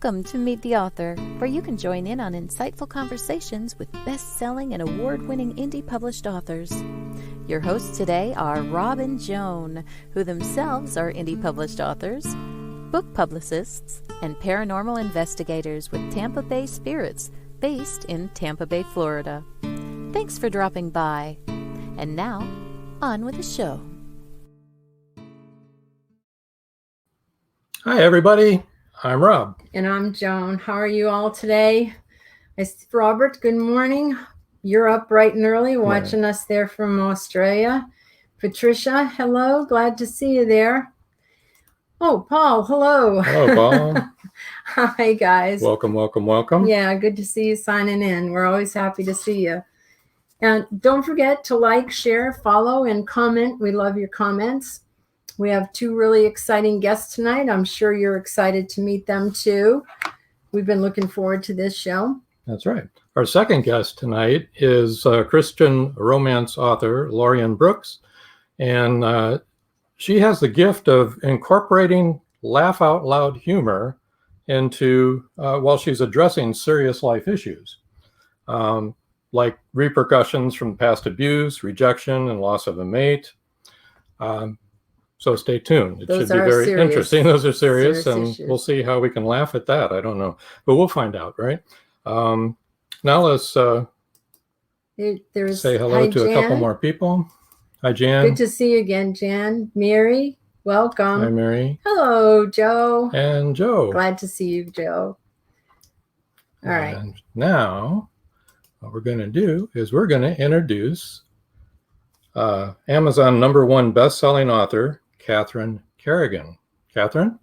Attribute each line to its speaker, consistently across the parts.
Speaker 1: Welcome to Meet the Author, where you can join in on insightful conversations with best-selling and award-winning indie published authors. Your hosts today are Rob and Joan, who themselves are indie published authors, book publicists, and paranormal investigators with Tampa Bay Spirits, based in Tampa Bay, Florida. Thanks for dropping by. And now, on with the show.
Speaker 2: Hi, everybody. I'm Rob.
Speaker 3: And I'm Joan. How are you all today? It's Robert. Good morning. You're up bright and early watching us there from Australia. Patricia, hello. Glad to see you there. Oh, Paul, hello.
Speaker 2: Hello, Paul.
Speaker 3: Hi, guys.
Speaker 2: Welcome, welcome, welcome.
Speaker 3: Yeah, good to see you signing in. We're always happy to see you. And don't forget to like, share, follow, and comment. We love your comments. We have two really exciting guests tonight. I'm sure you're excited to meet them too. We've been looking forward to this show.
Speaker 2: That's right. Our second guest tonight is Christian romance author LAUREAN Brooks. And she has the gift of incorporating laugh out loud humor into while she's addressing serious life issues, like repercussions from past abuse, rejection, and loss of a mate. So stay tuned. It should be very interesting. Those are serious and issues. We'll see how we can laugh at that. I don't know, but we'll find out, right? Now let's say hello to a couple more people. Hi, Jan.
Speaker 3: Good to see you again, Jan. Mary, welcome.
Speaker 2: Hi, Mary.
Speaker 3: Hello, Joe.
Speaker 2: And Joe.
Speaker 3: Glad to see you, Joe. All right.
Speaker 2: And now what we're going to do is we're going to introduce Amazon #1 best-selling author, CARRIGAN. Catherine?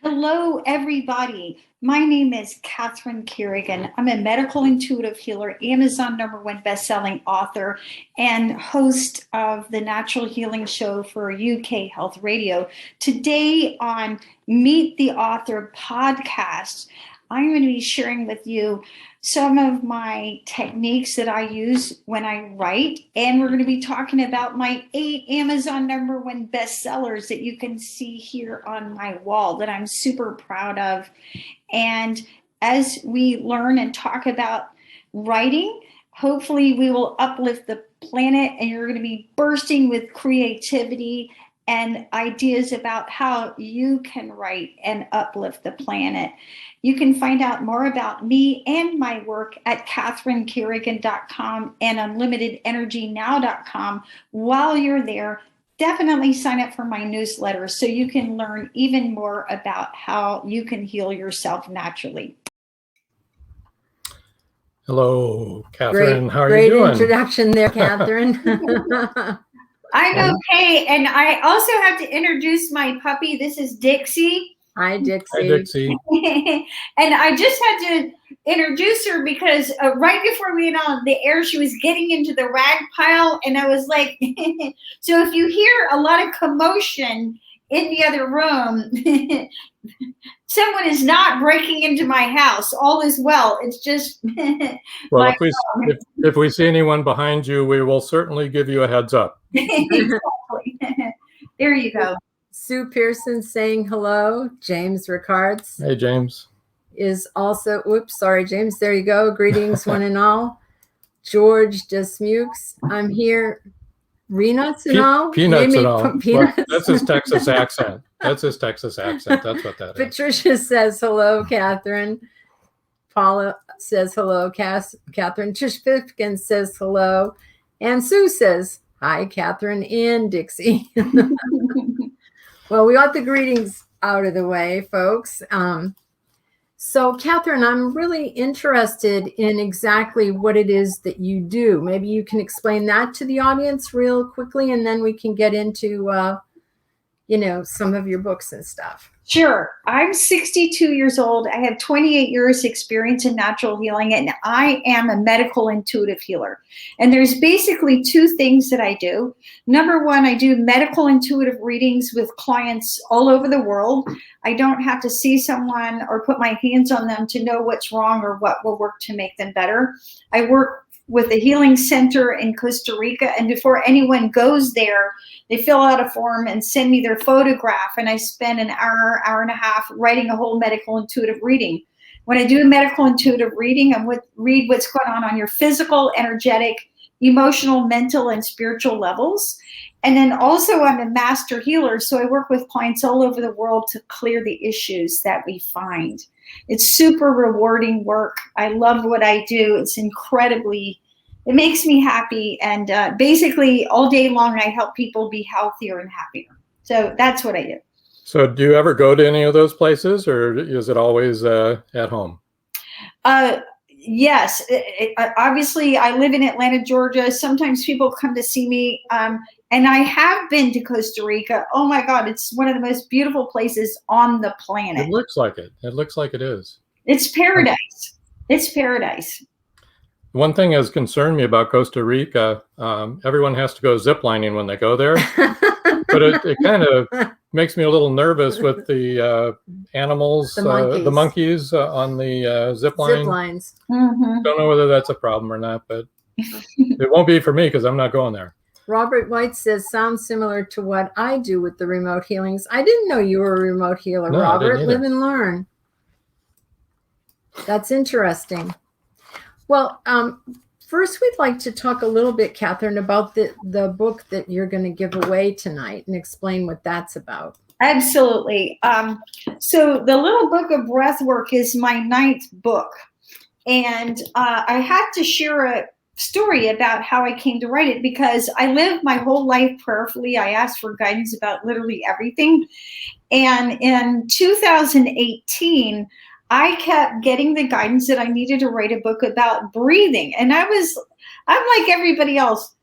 Speaker 4: Hello, everybody. My name is CARRIGAN. I'm a medical intuitive healer, Amazon #1 best-selling author, and host of the Natural Healing Show for UK Health Radio. Today on Meet the Author podcast, I'm going to be sharing with you some of my techniques that I use when I write, and we're going to be talking about my 8 Amazon #1 bestsellers that you can see here on my wall that I'm super proud of. And as we learn and talk about writing, hopefully we will uplift the planet, and you're going to be bursting with creativity and ideas about how you can write and uplift the planet. You can find out more about me and my work at CatherineCarrigan.com and UnlimitedEnergyNow.com. While you're there, definitely sign up for my newsletter so you can learn even more about how you can heal yourself naturally.
Speaker 2: Hello, Catherine. How are you doing?
Speaker 3: Great introduction there, Catherine.
Speaker 4: I'm okay. And I also have to introduce my puppy. This is Dixie.
Speaker 3: Hi, Dixie.
Speaker 2: Hi, Dixie.
Speaker 4: And I just had to introduce her because right before we went on the air, she was getting into the rag pile. And I was like, so if you hear a lot of commotion in the other room, someone is not breaking into my house. All is well. It's just
Speaker 2: well, if we see anyone behind you, we will certainly give you a heads up.
Speaker 4: Exactly. There you go.
Speaker 3: Sue Pearson saying hello. James Ricards.
Speaker 2: Hey, James.
Speaker 3: Is also, oops, sorry, James. There you go. Greetings, one and all. George Desmukes. I'm here. Peanuts and all?
Speaker 2: Peanuts and all.
Speaker 3: Peanuts.
Speaker 2: Well, that's his Texas accent. That's his Texas accent. That's what that is.
Speaker 3: Patricia says hello, Catherine. Paula says hello, Catherine. Trish Pipkin says hello. And Sue says, hi, Catherine and Dixie. Well, we got the greetings out of the way, folks. So, Catherine, I'm really interested in exactly what it is that you do. Maybe you can explain that to the audience real quickly, and then we can get into, some of your books and stuff.
Speaker 4: Sure. I'm 62 years old. I have 28 years experience in natural healing, and I am a medical intuitive healer. And there's basically 2 things that I do. Number 1, I do medical intuitive readings with clients all over the world. I don't have to see someone or put my hands on them to know what's wrong or what will work to make them better. I work with a healing center in Costa Rica. And before anyone goes there, they fill out a form and send me their photograph. And I spend an hour, hour and a half writing a whole medical intuitive reading. When I do a medical intuitive reading, read what's going on your physical, energetic, emotional, mental, and spiritual levels. And then also I'm a master healer. So I work with clients all over the world to clear the issues that we find. It's super rewarding work. I love what I do. It's incredibly, it makes me happy. And basically all day long, I help people be healthier and happier. So that's what I do.
Speaker 2: So do you ever go to any of those places, or is it always at home?
Speaker 4: Yes. Obviously, I live in Atlanta, Georgia. Sometimes people come to see me. And I have been to Costa Rica. Oh my God, it's one of the most beautiful places on the planet.
Speaker 2: It looks like it. It looks like it is.
Speaker 4: It's paradise. It's paradise.
Speaker 2: One thing has concerned me about Costa Rica, everyone has to go ziplining when they go there. But it kind of makes me a little nervous with the animals, the monkeys on the zip line.
Speaker 3: Zip lines.
Speaker 2: Don't know whether that's a problem or not, but it won't be for me because I'm not going there.
Speaker 3: Robert White says, sounds similar to what I do with the remote healings. I didn't know you were a remote healer,
Speaker 2: No,
Speaker 3: Robert.
Speaker 2: I didn't either.
Speaker 3: Live and learn. That's interesting. Well, first we'd like to talk a little bit, Catherine, about the book that you're going to give away tonight and explain what that's about.
Speaker 4: Absolutely. So the Little Book of Breathwork is my 9th book. And I had to share a story about how I came to write it because I lived my whole life prayerfully. I asked for guidance about literally everything. And in 2018, I kept getting the guidance that I needed to write a book about breathing. And I'm like everybody else.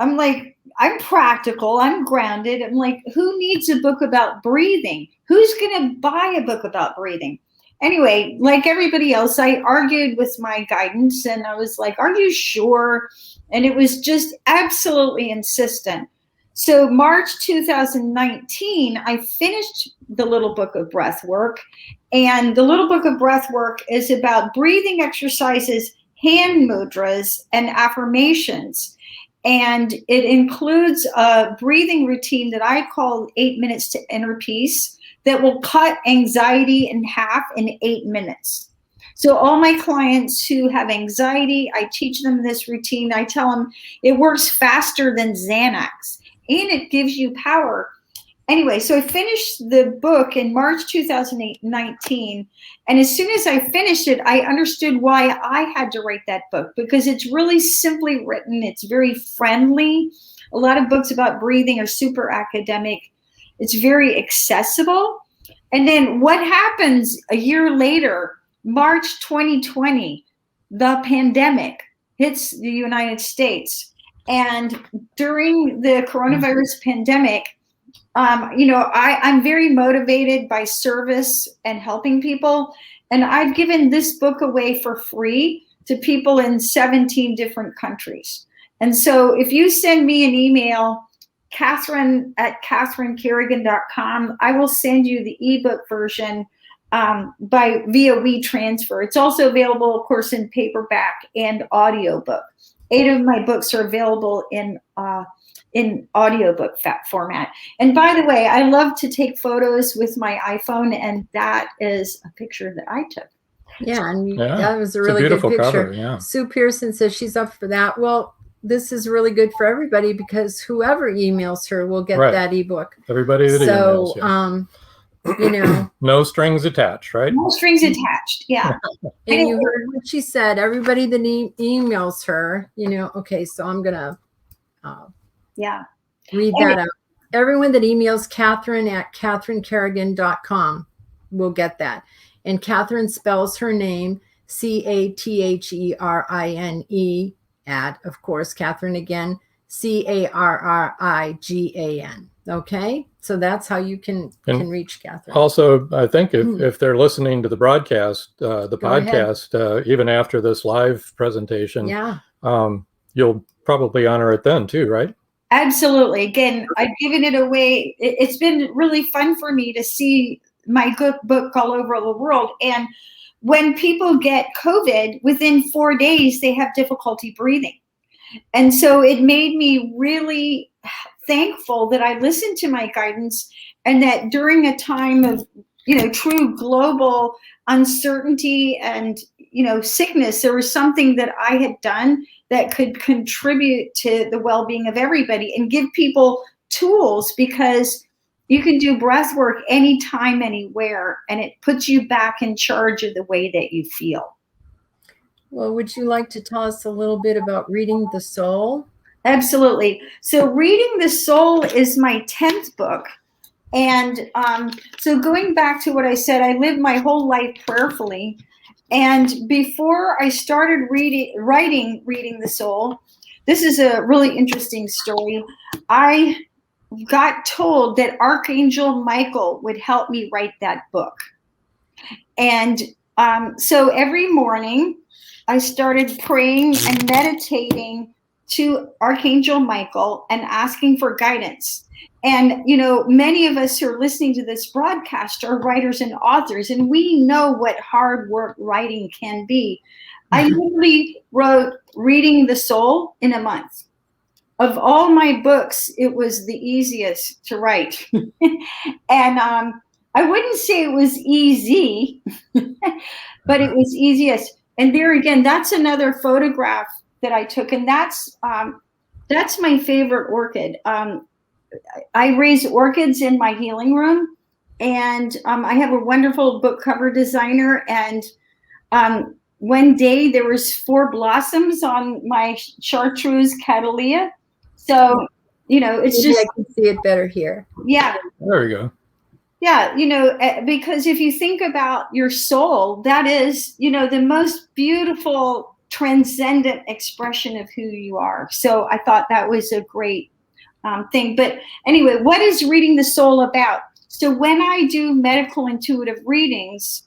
Speaker 4: I'm like, I'm practical. I'm grounded. I'm like, who needs a book about breathing? Who's going to buy a book about breathing? Anyway, like everybody else, I argued with my guidance and I was like, are you sure? And it was just absolutely insistent. So March 2019, I finished the Little Book of Breathwork. And the Little Book of Breathwork is about breathing exercises, hand mudras, and affirmations. And it includes a breathing routine that I call 8 minutes to inner peace that will cut anxiety in half in 8 minutes. So all my clients who have anxiety, I teach them this routine. I tell them it works faster than Xanax and it gives you power. Anyway, so I finished the book in March 2019. And as soon as I finished it, I understood why I had to write that book because it's really simply written. It's very friendly. A lot of books about breathing are super academic. It's very accessible. And then what happens a year later, March 2020, the pandemic hits the United States. And during the coronavirus pandemic, I'm very motivated by service and helping people. And I've given this book away for free to people in 17 different countries. And so if you send me an email, Catherine@CatherineCarrigan.com, I will send you the ebook version via WeTransfer. It's also available, of course, in paperback and audiobook. 8 of my books are available in audiobook format. And by the way, I love to take photos with my iPhone, and that is a picture that I took.
Speaker 3: Yeah, and that was a really good picture.
Speaker 2: Cover, yeah.
Speaker 3: Sue Pearson says she's up for that. Well, this is really good for everybody because whoever emails her will get that ebook.
Speaker 2: Everybody that emails. No strings attached, right?
Speaker 4: No strings attached, yeah.
Speaker 3: And you heard what she said. Everybody that emails her, okay, so I'm going to read that out. Everyone that emails Catherine@CatherineCarrigan.com will get that. And Catherine spells her name CATHERINE of course, Catherine again, CARRIGAN. Okay, so that's how you can reach Catherine.
Speaker 2: Also, I think if they're listening to the broadcast, the podcast, even after this live presentation, you'll probably honor it then too, right?
Speaker 4: Absolutely. Again, I've given it away. It's been really fun for me to see my good book all over the world. And when people get COVID, within 4 days, they have difficulty breathing. And so it made me really thankful that I listened to my guidance, and that during a time of, true global uncertainty and, sickness, there was something that I had done that could contribute to the well-being of everybody and give people tools, because you can do breath work anytime, anywhere, and it puts you back in charge of the way that you feel.
Speaker 3: Well, would you like to tell us a little bit about Reading the Soul?
Speaker 4: Absolutely. So Reading the Soul is my 10th book. And so going back to what I said, I lived my whole life prayerfully. And before I started writing Reading the Soul, this is a really interesting story. I got told that Archangel Michael would help me write that book. And so every morning I started praying and meditating to Archangel Michael and asking for guidance. And, many of us who are listening to this broadcast are writers and authors, and we know what hard work writing can be. I literally wrote Reading the Soul in a month. Of all my books, it was the easiest to write. And I wouldn't say it was easy, but it was easiest. And there again, that's another photograph that I took, and that's my favorite orchid. I raise orchids in my healing room, and I have a wonderful book cover designer. And one day there was 4 blossoms on my chartreuse cattleya. So, it's
Speaker 3: Maybe
Speaker 4: just,
Speaker 3: I can see it better here.
Speaker 4: Yeah.
Speaker 2: There we go.
Speaker 4: Yeah, because if you think about your soul, that is, the most beautiful, transcendent expression of who you are. So I thought that was a great thing. But anyway, what is Reading the Soul about? So when I do medical intuitive readings,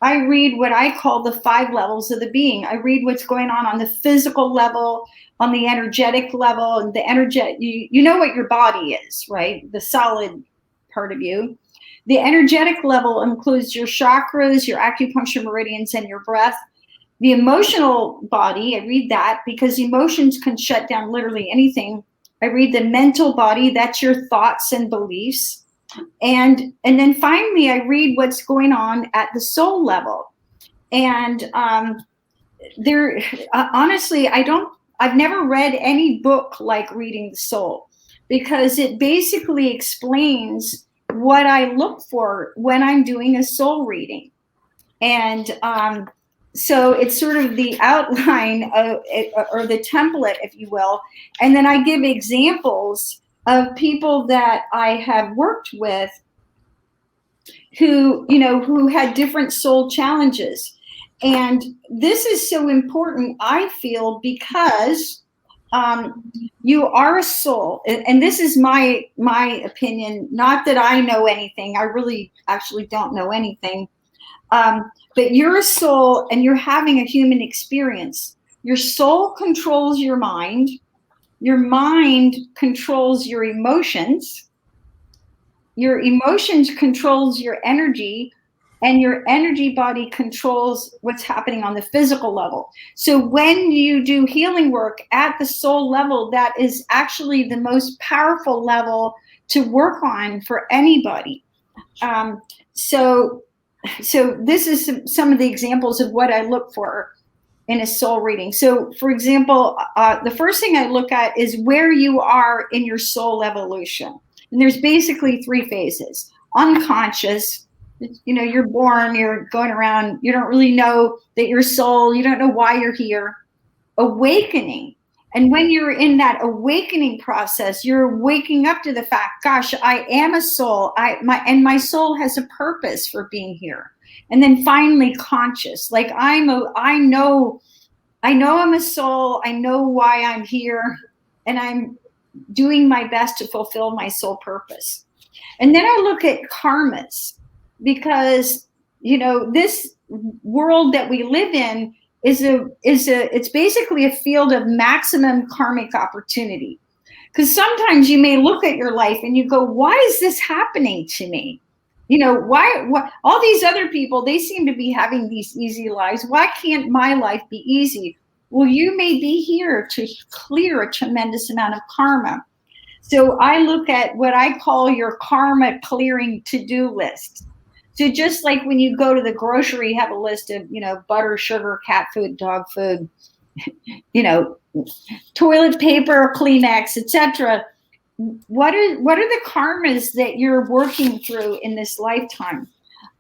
Speaker 4: I read what I call the 5 levels of the being. I read what's going on the physical level, on the energetic level, and the energetic, you know what your body is, right? The solid part of you. The energetic level includes your chakras, your acupuncture meridians, and your breath. The emotional body, I read that because emotions can shut down literally anything. I read the mental body, that's your thoughts and beliefs. And then finally, I read what's going on at the soul level. And honestly, I've never read any book like Reading the Soul, because it basically explains what I look for when I'm doing a soul reading. And so it's sort of the outline of it, or the template, if you will. And then I give examples of people that I have worked with who had different soul challenges. And this is so important, I feel, because you are a soul, and this is my opinion, not that I know anything. I really actually don't know anything. But you're a soul and you're having a human experience. Your soul controls your mind controls your emotions controls your energy, and your energy body controls what's happening on the physical level. So when you do healing work at the soul level, that is actually the most powerful level to work on for anybody. So this is some of the examples of what I look for in a soul reading. So for example, the first thing I look at is where you are in your soul evolution. And there's basically 3 phases. Unconscious, you're born, you're going around, you don't really know that you're soul, you don't know why you're here. Awakening. And when you're in that awakening process, you're waking up to the fact, gosh, I am a soul. My soul has a purpose for being here. And then finally, conscious. Like I know I'm a soul. I know why I'm here, and I'm doing my best to fulfill my soul purpose. And then I look at karmas, because this world that we live in it's basically a field of maximum karmic opportunity. Because sometimes you may look at your life and you go, why is this happening to me? why all these other people, they seem to be having these easy lives. Why can't my life be easy? Well, you may be here to clear a tremendous amount of karma. So I look at what I call your karma clearing to-do list. So just like when you go to the grocery, you have a list of, butter, sugar, cat food, dog food, toilet paper, Kleenex, etc. What are the karmas that you're working through in this lifetime?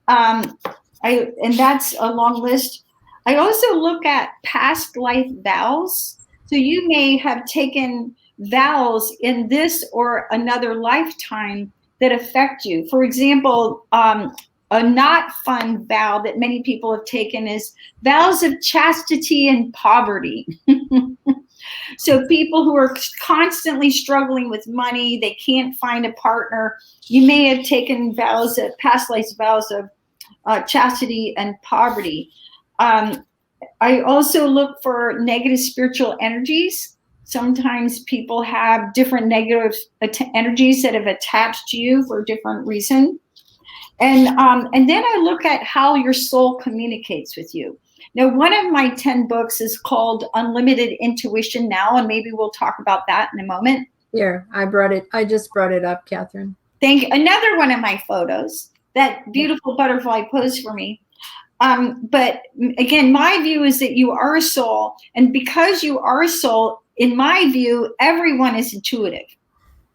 Speaker 4: And that's a long list. I also look at past life vows. So you may have taken vows in this or another lifetime that affect you. For example, a not fun vow that many people have taken is vows of chastity and poverty. So people who are constantly struggling with money, they can't find a partner. You may have taken vows of past life vows of chastity and poverty. I also look for negative spiritual energies. Sometimes people have different negative energies that have attached to you for a different reason. And then I look at how your soul communicates with you. Now, one of my 10 books is called Unlimited Intuition Now, and maybe we'll talk about that in a moment.
Speaker 3: Here, I just brought it up, Catherine.
Speaker 4: Another one of my photos, that beautiful butterfly pose for me. But again, my view is that you are a soul, and because you are a soul, in my view, everyone is intuitive.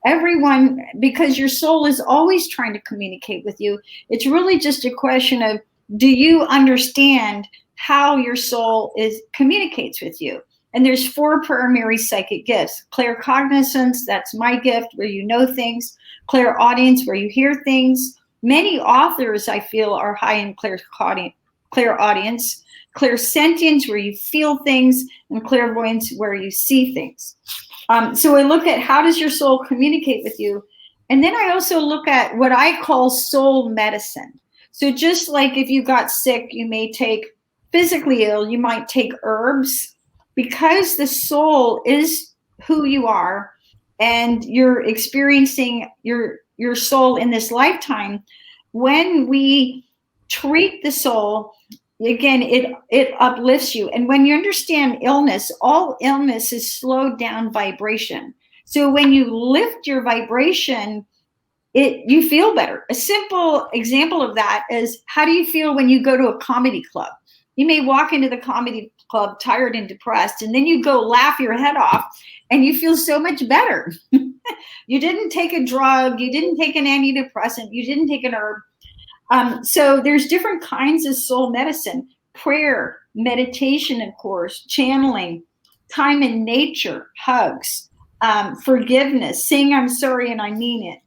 Speaker 4: Everyone, because your soul is always trying to communicate with you. It's really just a question of, do you understand how your soul communicates with you? And there's 4 primary psychic gifts. Claircognizance, that's my gift, where you know things. Clairaudience, where you hear things. Many authors, I feel, are high in clairaudience. Clairsentience, where you feel things, and clairvoyance, where you see things. So I look at how does your soul communicate with you? And then I also look at what I call soul medicine. So just like if you got sick, you may take physically ill, you might take herbs, because the soul is who you are and you're experiencing your soul in this lifetime. When we treat the soul, again, it uplifts you. And when you understand illness, all illness is slowed down vibration. So when you lift your vibration, you feel better. A simple example of that is, how do you feel when you go to a comedy club? You may walk into the comedy club tired and depressed, and then you go laugh your head off and you feel so much better. You didn't take a drug, you didn't take an antidepressant, you didn't take an herb. So there's different kinds of soul medicine: prayer, meditation, of course, channeling, time in nature, hugs, forgiveness, saying I'm sorry and I mean it.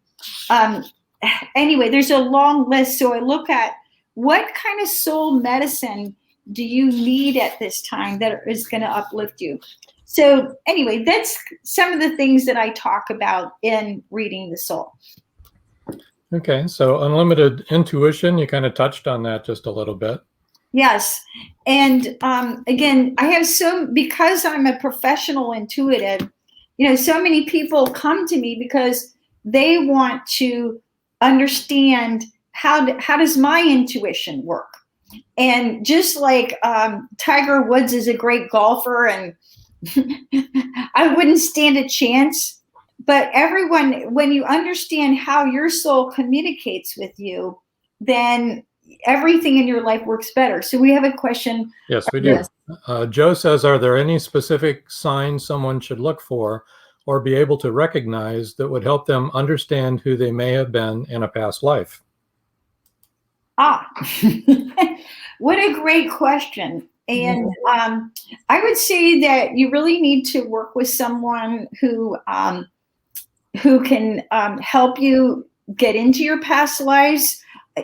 Speaker 4: Anyway, there's a long list. So I look at what kind of soul medicine do you need at this time that is going to uplift you. So anyway, that's some of the things that I talk about in Reading the Soul.
Speaker 2: Okay, so unlimited intuition, you kind of touched on that just a little bit.
Speaker 4: Yes. And again, I have because I'm a professional intuitive, so many people come to me because they want to understand how does my intuition work. And just like Tiger Woods is a great golfer, and I wouldn't stand a chance. But everyone, when you understand how your soul communicates with you, then everything in your life works better. So we have a question.
Speaker 2: Yes, we do. Yes. Joe says, are there any specific signs someone should look for or be able to recognize that would help them understand who they may have been in a past life?
Speaker 4: What a great question. And I would say that you really need to work with someone who can help you get into your past lives.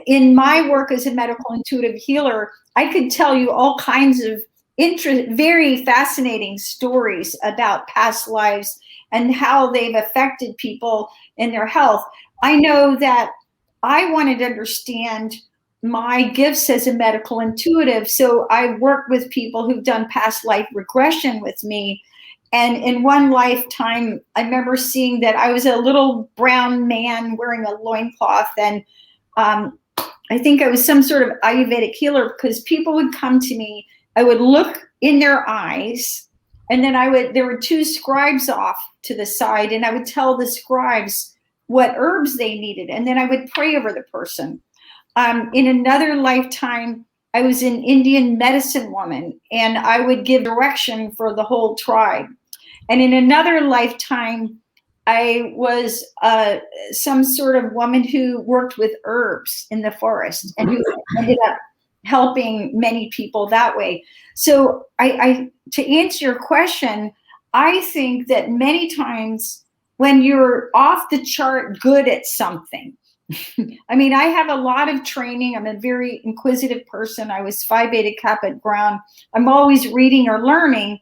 Speaker 4: In my work as a medical intuitive healer, I could tell you all kinds of very fascinating stories about past lives and how they've affected people in their health. I know that I wanted to understand my gifts as a medical intuitive, so I work with people who've done past life regression with me. And in one lifetime, I remember seeing that I was a little brown man wearing a loincloth, and I think I was some sort of Ayurvedic healer, because people would come to me, I would look in their eyes, and then there were two scribes off to the side, and I would tell the scribes what herbs they needed, and then I would pray over the person. In another lifetime, I was an Indian medicine woman, and I would give direction for the whole tribe. And in another lifetime, I was some sort of woman who worked with herbs in the forest, and who ended up helping many people that way. So to answer your question, I think that many times when you're off the chart good at something, I mean, I have a lot of training. I'm a very inquisitive person. I was Phi Beta Kappa at Brown. I'm always reading or learning.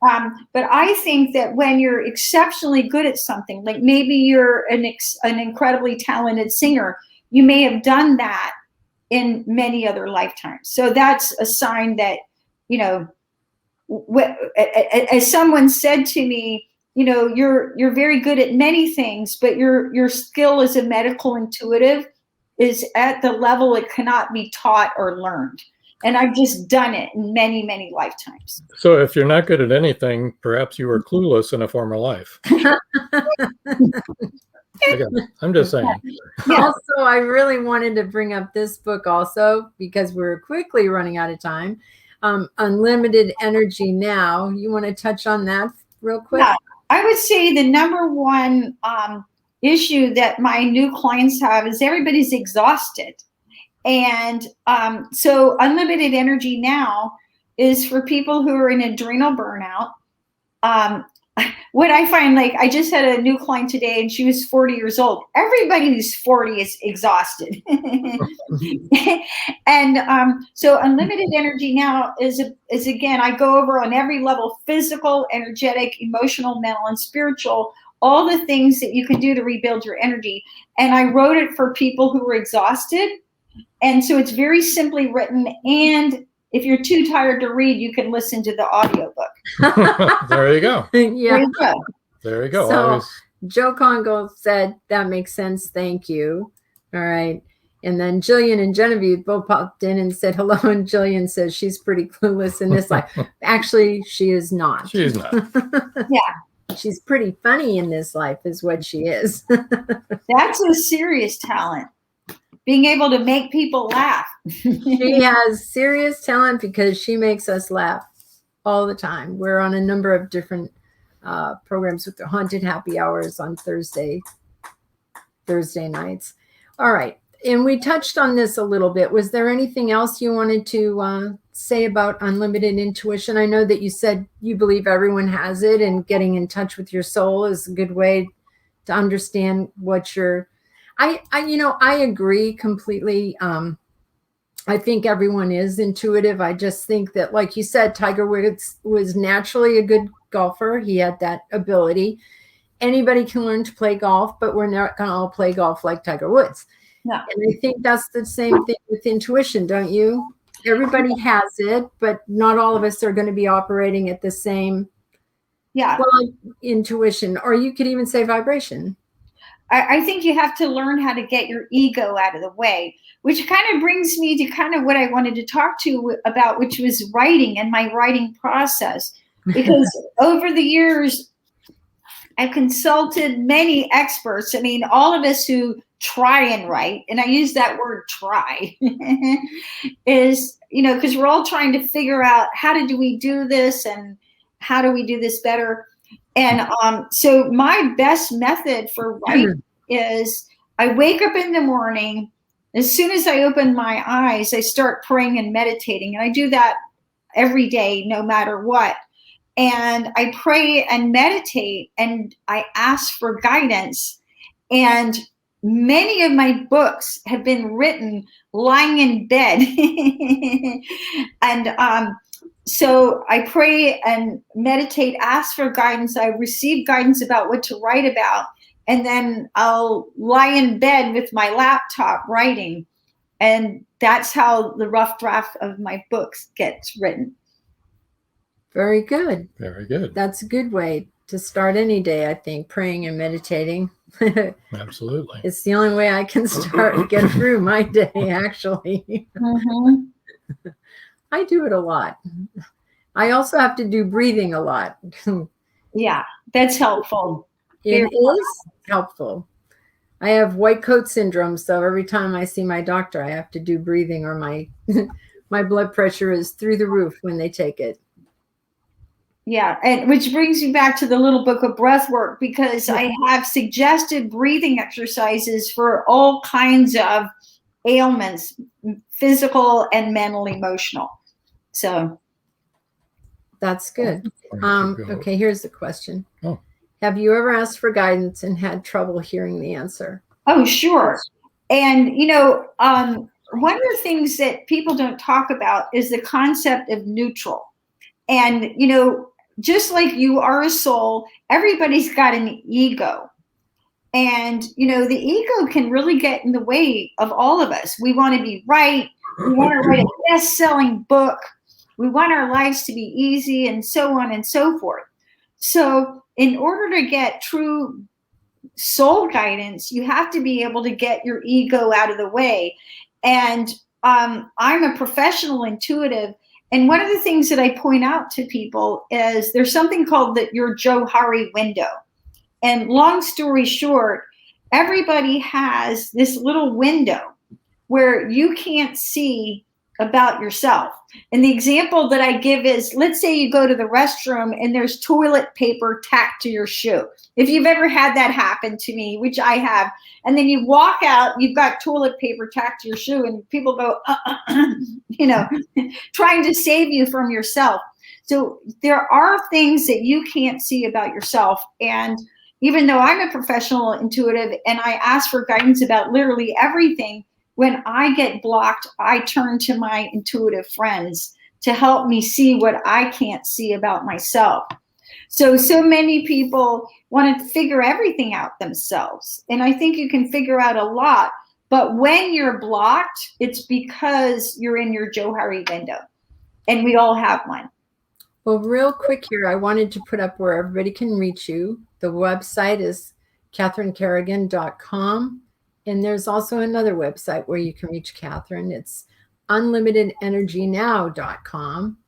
Speaker 4: But I think that when you're exceptionally good at something, like maybe you're an incredibly talented singer, you may have done that in many other lifetimes. So that's a sign that, you know, as someone said to me, you know, you're very good at many things, but your skill as a medical intuitive is at the level it cannot be taught or learned. And I've just done it in many, many lifetimes.
Speaker 2: So if you're not good at anything, perhaps you were clueless in a former life. Again, I'm just saying.
Speaker 3: Also, I really wanted to bring up this book also, because we're quickly running out of time. Unlimited Energy Now. You want to touch on that real quick?
Speaker 4: Yeah, I would say the number one issue that my new clients have is everybody's exhausted. And so Unlimited Energy Now is for people who are in adrenal burnout. What I find, like, I just had a new client today, and she was 40 years old. Everybody who's 40 is exhausted. And so Unlimited Energy Now is again, I go over on every level: physical, energetic, emotional, mental, and spiritual, all the things that you can do to rebuild your energy. And I wrote it for people who were exhausted. And so it's very simply written. And if you're too tired to read, you can listen to the audiobook.
Speaker 2: There you go.
Speaker 3: Yeah.
Speaker 2: There you go.
Speaker 3: So Joe Congo said, that makes sense. Thank you. All right. And then Jillian and Genevieve both popped in and said hello. And Jillian says she's pretty clueless in this life. Actually, she is not.
Speaker 2: She's not.
Speaker 4: Yeah.
Speaker 3: She's pretty funny in this life is what she is.
Speaker 4: That's a serious talent. Being able to make people laugh.
Speaker 3: She has serious talent because she makes us laugh all the time. We're on a number of different programs with the Haunted Happy Hours on Thursday nights. All right. And we touched on this a little bit. Was there anything else you wanted to say about unlimited intuition? I know that you said you believe everyone has it, and getting in touch with your soul is a good way to understand what you're. I agree completely. I think everyone is intuitive. I just think that, like you said, Tiger Woods was naturally a good golfer. He had that ability. Anybody can learn to play golf, but we're not going to all play golf like Tiger Woods. No. And I think that's the same thing with intuition, don't you? Everybody has it, but not all of us are going to be operating at the same intuition, or you could even say vibration.
Speaker 4: I think you have to learn how to get your ego out of the way, which kind of brings me to kind of what I wanted to talk to you about, which was writing and my writing process. Because over the years, I've consulted many experts. I mean, all of us who try and write, and I use that word try, is, because we're all trying to figure out how do we do this and how do we do this better. And so my best method for writing is I wake up in the morning. As soon as I open my eyes, I start praying and meditating. And I do that every day, no matter what. And I pray and meditate, and I ask for guidance. And many of my books have been written lying in bed. And so I pray and meditate, ask for guidance. I receive guidance about what to write about. And then I'll lie in bed with my laptop writing. And that's how the rough draft of my books gets written.
Speaker 3: Very good.
Speaker 2: Very good.
Speaker 3: That's a good way to start any day, I think, praying and meditating.
Speaker 2: Absolutely.
Speaker 3: It's the only way I can get through my day, actually.
Speaker 4: Mm-hmm.
Speaker 3: I do it a lot. I also have to do breathing a lot.
Speaker 4: Yeah, that's helpful.
Speaker 3: It is helpful. I have white coat syndrome, so every time I see my doctor, I have to do breathing, or my my blood pressure is through the roof when they take it.
Speaker 4: Yeah, and which brings me back to the little book of breath work, because I have suggested breathing exercises for all kinds of ailments, physical and mental, emotional. So
Speaker 3: that's good. Okay, here's the question.
Speaker 2: Oh.
Speaker 3: Have you ever asked for guidance and had trouble hearing the answer?
Speaker 4: Oh, sure. And, one of the things that people don't talk about is the concept of neutral. And, just like you are a soul, everybody's got an ego. And, the ego can really get in the way of all of us. We want to be right. We want to write a best-selling book. We want our lives to be easy, and so on and so forth. So in order to get true soul guidance, you have to be able to get your ego out of the way. And I'm a professional intuitive. And one of the things that I point out to people is there's something called your Johari window. And long story short, everybody has this little window where you can't see about yourself. And the example that I give is, let's say you go to the restroom and there's toilet paper tacked to your shoe. If you've ever had that happen to me, which I have, and then you walk out, you've got toilet paper tacked to your shoe, and people go, trying to save you from yourself. So there are things that you can't see about yourself. And even though I'm a professional intuitive and I ask for guidance about literally everything, when I get blocked, I turn to my intuitive friends to help me see what I can't see about myself. So many people want to figure everything out themselves. And I think you can figure out a lot. But when you're blocked, it's because you're in your Johari window. And we all have one.
Speaker 3: Well, real quick here, I wanted to put up where everybody can reach you. The website is CatherineCarrigan.com. And there's also another website where you can reach Catherine. It's unlimitedenergynow.com.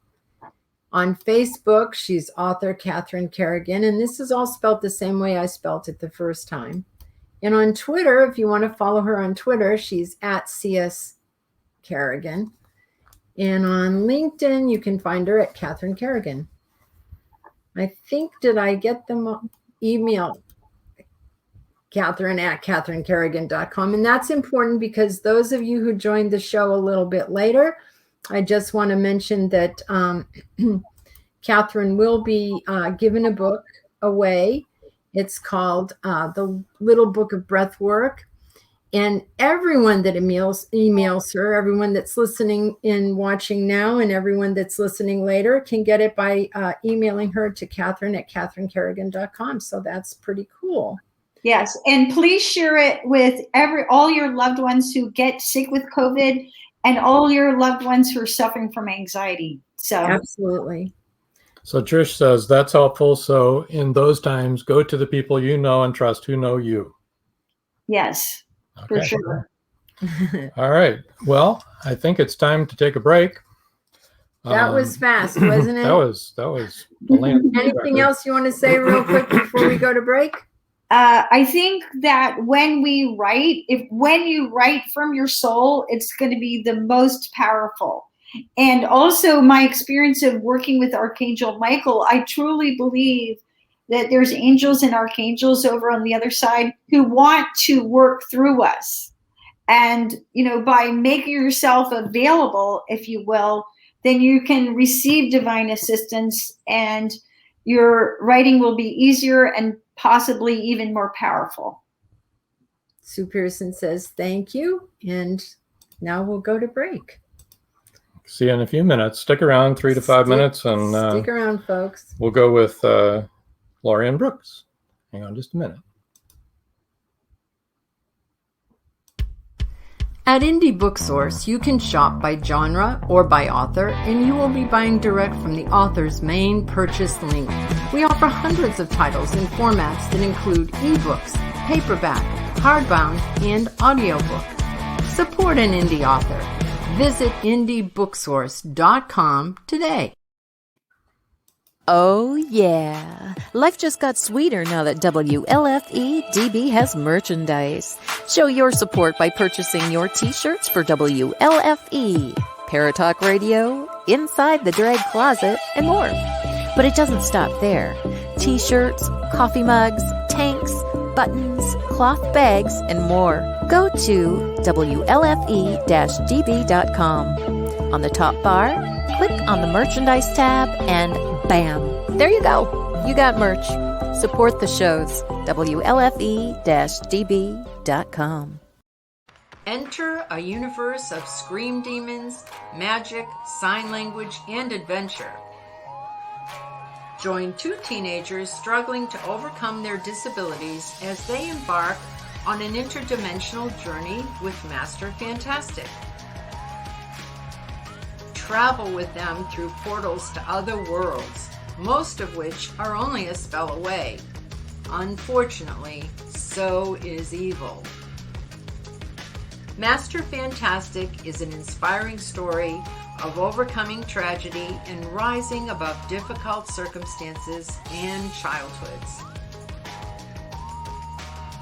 Speaker 3: On Facebook, she's author Catherine Carrigan. And this is all spelled the same way I spelled it the first time. And on Twitter, if you want to follow her on Twitter, she's at CS Carrigan. And on LinkedIn, you can find her at Catherine Carrigan. I think, did I get them email? Catherine at CatherineCarrigan.com. And that's important because those of you who joined the show a little bit later, I just want to mention that Catherine will be giving a book away. It's called The Little Book of Breath Work. And everyone that emails her, everyone that's listening and watching now, and everyone that's listening later can get it by emailing her to Catherine at CatherineCarrigan.com. So that's pretty cool.
Speaker 4: Yes, and please share it with all your loved ones who get sick with COVID, and all your loved ones who are suffering from anxiety. So
Speaker 3: absolutely.
Speaker 2: So Trish says that's helpful. So in those times, go to the people you know and trust who know you.
Speaker 4: Yes, okay. For sure.
Speaker 2: All right. Well, I think it's time to take a break.
Speaker 3: That was fast, wasn't it?
Speaker 2: That was.
Speaker 3: Anything else you want to say real quick before we go to break?
Speaker 4: I think that when you write from your soul, it's going to be the most powerful. And also my experience of working with Archangel Michael, I truly believe that there's angels and archangels over on the other side who want to work through us. And, by making yourself available, if you will, then you can receive divine assistance, and your writing will be easier and possibly even more powerful.
Speaker 3: Sue Pearson says, thank you. And now we'll go to break.
Speaker 2: See you in a few minutes. Stick around 3 to 5 minutes. And
Speaker 3: stick around, folks.
Speaker 2: We'll go with LAUREAN Brooks. Hang on just a minute.
Speaker 3: At Indie Booksource, you can shop by genre or by author, and you will be buying direct from the author's main purchase link. We offer hundreds of titles in formats that include ebooks, paperback, hardbound, and audiobook. Support an indie author. Visit indiebooksource.com today.
Speaker 1: Oh, yeah. Life just got sweeter now that WLFE DB has merchandise. Show your support by purchasing your t-shirts for WLFE, Paratalk Radio, Inside the Drag Closet, and more. But it doesn't stop there. T-shirts, coffee mugs, tanks, buttons, cloth bags, and more. Go to WLFE-DB.com. On the top bar, click on the merchandise tab and bam, there you go. You got merch. Support the shows. WLFE-DB.com.
Speaker 3: Enter a universe of scream demons, magic, sign language, and adventure. Join two teenagers struggling to overcome their disabilities as they embark on an interdimensional journey with Master Fantastic. Travel with them through portals to other worlds, most of which are only a spell away. Unfortunately, so is evil. Master Fantastic is an inspiring story of overcoming tragedy and rising above difficult circumstances and childhoods.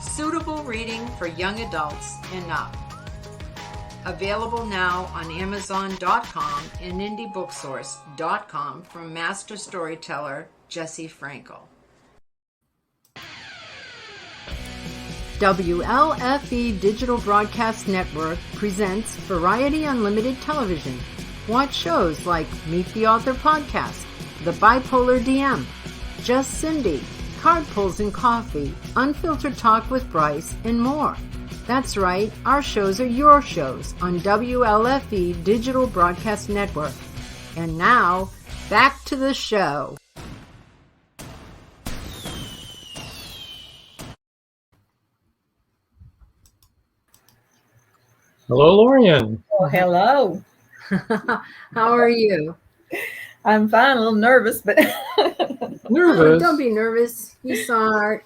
Speaker 3: Suitable reading for young adults and up. Available now on Amazon.com and IndieBookSource.com from master storyteller Jesse Frankel. WLFE Digital Broadcast Network presents Variety Unlimited Television. Watch shows like Meet the Author Podcast, The Bipolar DM, Just Cindy, Card Pulls and Coffee, Unfiltered Talk with Bryce, and more. That's right, our shows are your shows on WLFE Digital Broadcast Network. And now, back to the show.
Speaker 2: Hello, Laurian.
Speaker 5: Oh, hello.
Speaker 3: How are you?
Speaker 5: I'm fine, a little nervous, but
Speaker 2: Nervous?
Speaker 3: Don't be nervous. You saw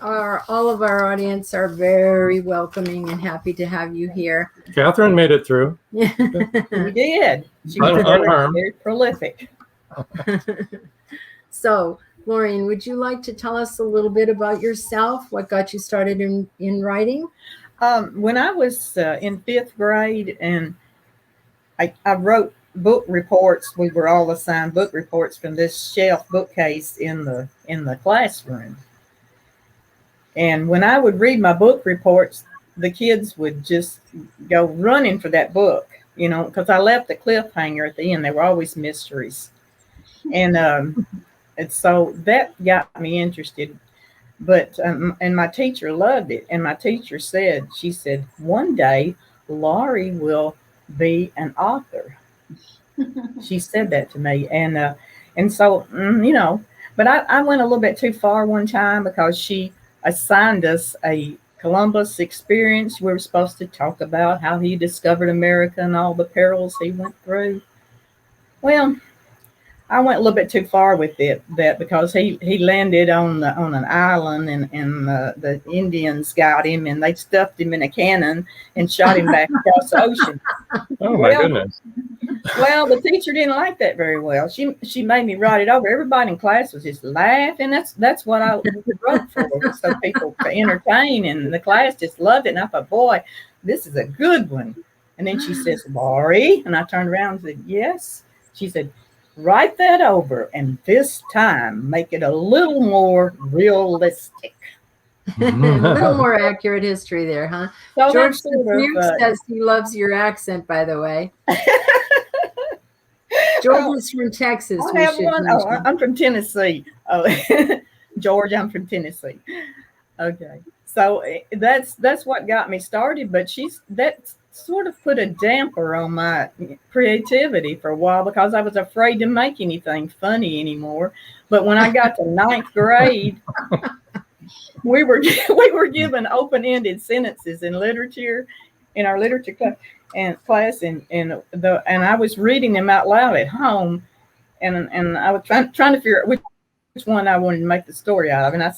Speaker 3: all of our audience are very welcoming and happy to have you here.
Speaker 2: Catherine made it through.
Speaker 5: we did. She was
Speaker 2: Unharmed.
Speaker 5: very prolific.
Speaker 3: So, Laurian, would you like to tell us a little bit about yourself? What got you started in writing?
Speaker 5: When I was in 5th grade, and I wrote book reports. We were all assigned book reports from this shelf bookcase in the classroom. And when I would read my book reports, the kids would just go running for that book, because I left the cliffhanger at the end. They were always mysteries. And so that got me interested. But and my teacher loved it. And my teacher she said, one day Laurie will be an author. She said that to me. And so, but I went a little bit too far one time because she assigned us a Columbus experience. We were supposed to talk about how he discovered America and all the perils he went through. Well, I went a little bit too far with that because he landed on an island and the Indians got him and they stuffed him in a cannon and shot him back across the ocean.
Speaker 2: Oh my goodness.
Speaker 5: Well, the teacher didn't like that very well. She made me write it over. Everybody in class was just laughing. That's what I wrote for, so people to entertain, and the class just loved it. And I thought, boy, this is a good one. And then she says, Laurie, and I turned around and said, yes. She said, write that over, and this time make it a little more realistic.
Speaker 3: A little more accurate history there, huh?
Speaker 5: So
Speaker 3: George says he loves your accent, by the way. George is from Texas.
Speaker 5: I'm from Tennessee. Oh, George, I'm from Tennessee. Okay, so that's what got me started. But that sort of put a damper on my creativity for a while because I was afraid to make anything funny anymore. But when I got to 9th grade, we were given open-ended sentences in literature, in our literature class, and I was reading them out loud at home, and I was trying to figure out which one I wanted to make the story out of, and I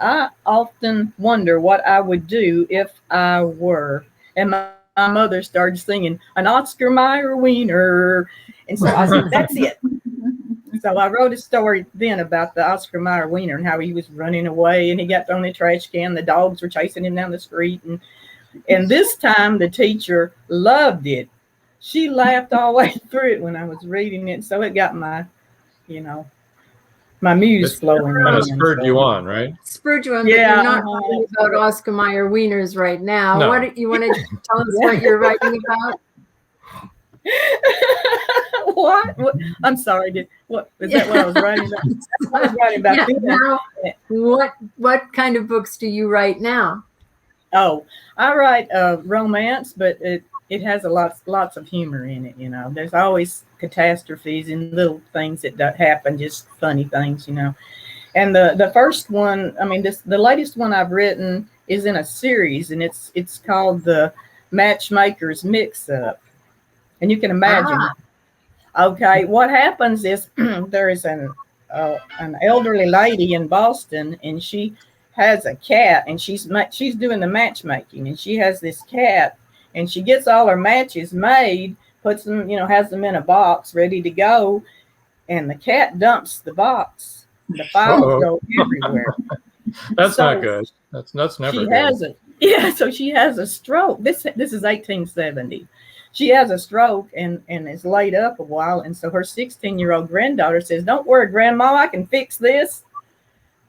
Speaker 5: I often wonder what I would do if I were. And my mother started singing an Oscar Mayer wiener. And so I said, that's it. So I wrote a story then about the Oscar Mayer wiener and how he was running away and he got thrown in a trash can. The dogs were chasing him down the street. And this time the teacher loved it. She laughed all the way through it when I was reading it. So it got my, my muse flowing.
Speaker 2: Kind of spurred you on, right?
Speaker 3: Spurred you on,
Speaker 5: Yeah.
Speaker 3: but you're not writing about Oscar Mayer wieners right now.
Speaker 2: No.
Speaker 3: What you want to tell us what you're writing about?
Speaker 5: What? I'm sorry. What is that? What I was writing about? I was writing about.
Speaker 3: Yeah, now, what kind of books do you write now?
Speaker 5: Oh, I write romance, but it has lots of humor in it. There's always catastrophes and little things that happen, just funny things. And the first one, the latest one I've written is in a series, and it's called The Matchmaker's Mix-Up. And you can imagine. Okay, what happens is there is an elderly lady in Boston, and she has a cat, and she's doing the matchmaking, and she has this cat, and she gets all her matches made, puts them, has them in a box ready to go, and the cat dumps the box. The files go everywhere.
Speaker 2: That's not good. That's never good.
Speaker 5: So she has a stroke. This is 1870. She has a stroke and is laid up a while. And so her 16-year-old granddaughter says, "Don't worry, Grandma, I can fix this."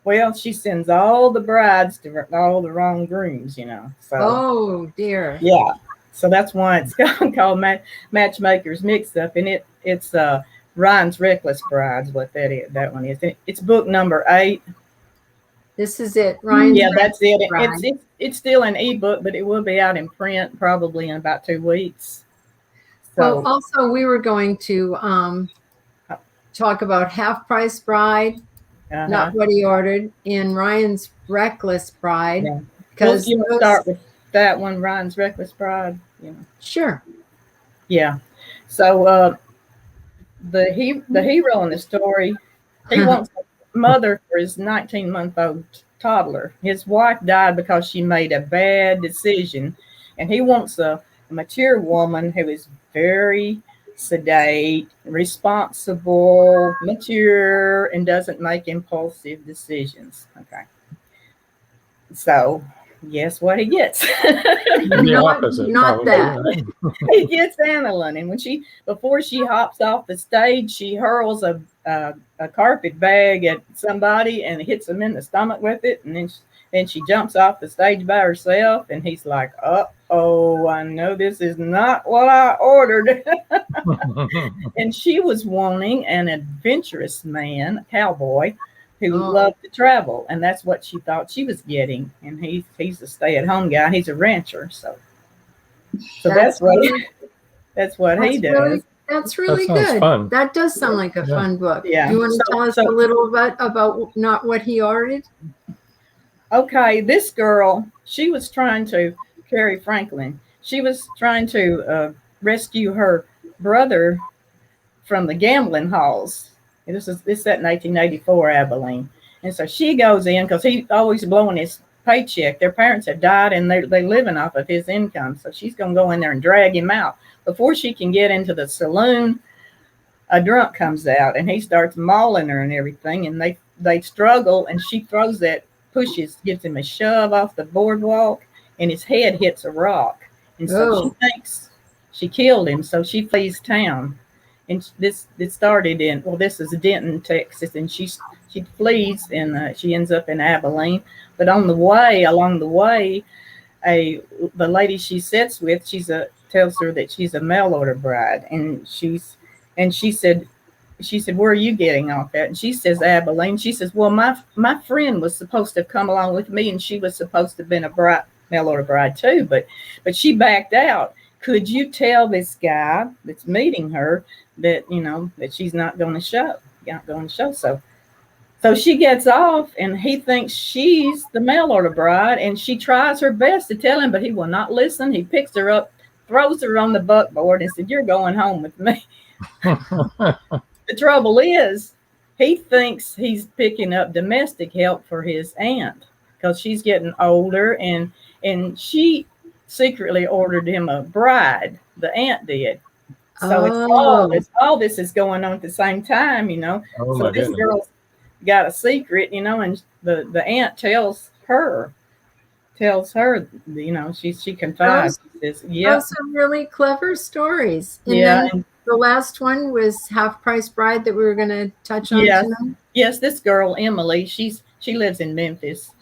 Speaker 5: Well, she sends all the brides to all the wrong grooms, So,
Speaker 3: oh, dear.
Speaker 5: Yeah. So that's why it's called Matchmaker's Mix-Up. And it's Ryan's Reckless Brides, what that one is. It's book number 8.
Speaker 3: This is it, Ryan.
Speaker 5: Yeah, that's it. It's still an ebook, but it will be out in print probably in about 2 weeks. So,
Speaker 3: well, also we were going to talk about Half Price Bride, Not What He Ordered, in Ryan's Reckless Bride.
Speaker 5: Yeah.
Speaker 3: Because
Speaker 5: you start with that one, Ryan's Reckless Bride.
Speaker 3: Sure.
Speaker 5: Yeah. So the hero in the story, he wants a mother for his 19-month-old toddler. His wife died because she made a bad decision, and he wants a mature woman who is very sedate, responsible, mature, and doesn't make impulsive decisions. Okay. So guess what he gets?
Speaker 2: The opposite,
Speaker 3: not
Speaker 2: probably.
Speaker 3: that.
Speaker 5: He gets Annalyn, and before she hops off the stage, she hurls a carpet bag at somebody and hits them in the stomach with it, and then she jumps off the stage by herself, and he's like, "Uh-oh, I know this is not what I ordered." And she was wanting an adventurous man, a cowboy, who loved to travel, and that's what she thought she was getting. And he's a stay-at-home guy. He's a rancher, so that's what he does.
Speaker 3: That's really
Speaker 2: That sounds
Speaker 3: good.
Speaker 2: fun.
Speaker 3: That does sound like a fun book.
Speaker 5: Yeah.
Speaker 3: Do you want to tell us a little bit about Not What He Ordered?
Speaker 5: Okay, this girl, she was trying to, Carrie Franklin, she was trying to rescue her brother from the gambling halls. And this set in 1884, Abilene. And so she goes in because he's always blowing his paycheck. Their parents have died, and they're living off of his income. So she's going to go in there and drag him out. Before she can get into the saloon, a drunk comes out, and he starts mauling her and everything. And they struggle, and she gives him a shove off the boardwalk, and his head hits a rock. And so she thinks she killed him, so she flees town. And this started this is Denton, Texas, and she flees, and she ends up in Abilene. But along the way, the lady she sits with, tells her that she's a mail order bride, and she said, "Where are you getting off at?" And she says, "Abilene." She says, "Well, my friend was supposed to have come along with me, and she was supposed to have been a mail order bride too, but she backed out. Could you tell this guy that's meeting her that that she's not going to show? So she gets off, and he thinks she's the mail order bride, and she tries her best to tell him, but he will not listen. He picks her up, throws her on the buckboard, and said, "You're going home with me." The trouble is, he thinks he's picking up domestic help for his aunt. because she's getting older, and she secretly ordered him a bride. The aunt did. So all this is going on at the same time,
Speaker 2: Oh
Speaker 5: So
Speaker 2: my
Speaker 5: this
Speaker 2: goodness.
Speaker 5: girl's got a secret, and the aunt tells her, she confides. Says,
Speaker 3: Those are really clever stories. And
Speaker 5: yeah,
Speaker 3: then the last one was Half Price Bride that we were going to touch on
Speaker 5: yes,
Speaker 3: tonight.
Speaker 5: yes. This girl Emily, she lives in Memphis,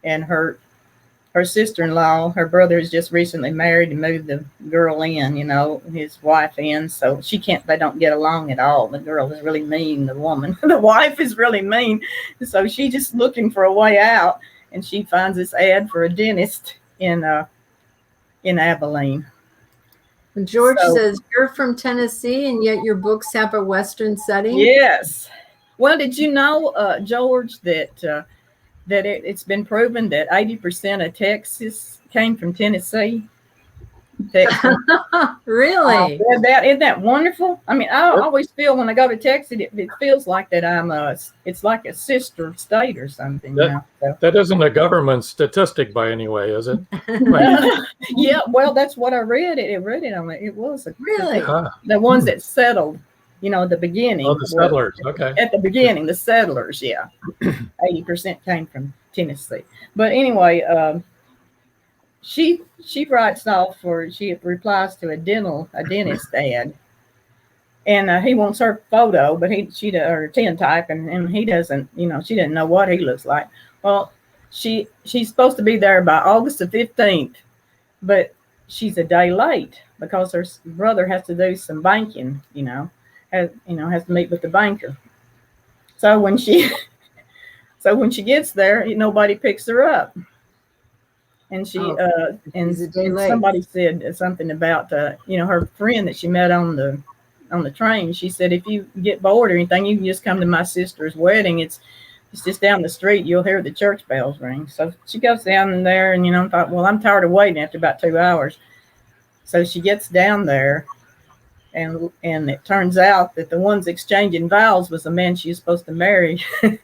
Speaker 5: and her sister-in-law, her brother has just recently married and moved the girl in, his wife in. So they don't get along at all. The girl is really mean, the woman. The wife is really mean. So she's just looking for a way out, and she finds this ad for a dentist in Abilene.
Speaker 3: And George says, you're from Tennessee, and yet your books have a Western setting.
Speaker 5: Yes. Well, did you know, George, that it's been proven that 80% of Texas came from Tennessee? Texas.
Speaker 3: Really?
Speaker 5: Isn't that wonderful? I mean, I always feel when I go to Texas, it feels like that it's like a sister state or something.
Speaker 2: That isn't a government statistic by any way, is it?
Speaker 5: Yeah, well, that's what I read. It on it. It was
Speaker 3: really
Speaker 5: the ones that settled. At the beginning.
Speaker 2: Oh, the settlers. Okay.
Speaker 5: At the beginning, the settlers. Yeah, 80% came from Tennessee. But anyway, she writes off she replies to a dentist ad, and he wants her photo, but or tintype, and he doesn't. She doesn't know what he looks like. Well, she's supposed to be there by August the 15th, but she's a day late because her brother has to do some banking. Has to meet with the banker. So when she gets there, nobody picks her up. And somebody said something about her friend that she met on the train. She said, if you get bored or anything, you can just come to my sister's wedding. It's just down the street. You'll hear the church bells ring. So she goes down there, and thought, well, I'm tired of waiting after about 2 hours. So she gets down there. And it turns out that the ones exchanging vows was the man she was supposed to marry.
Speaker 3: Oh,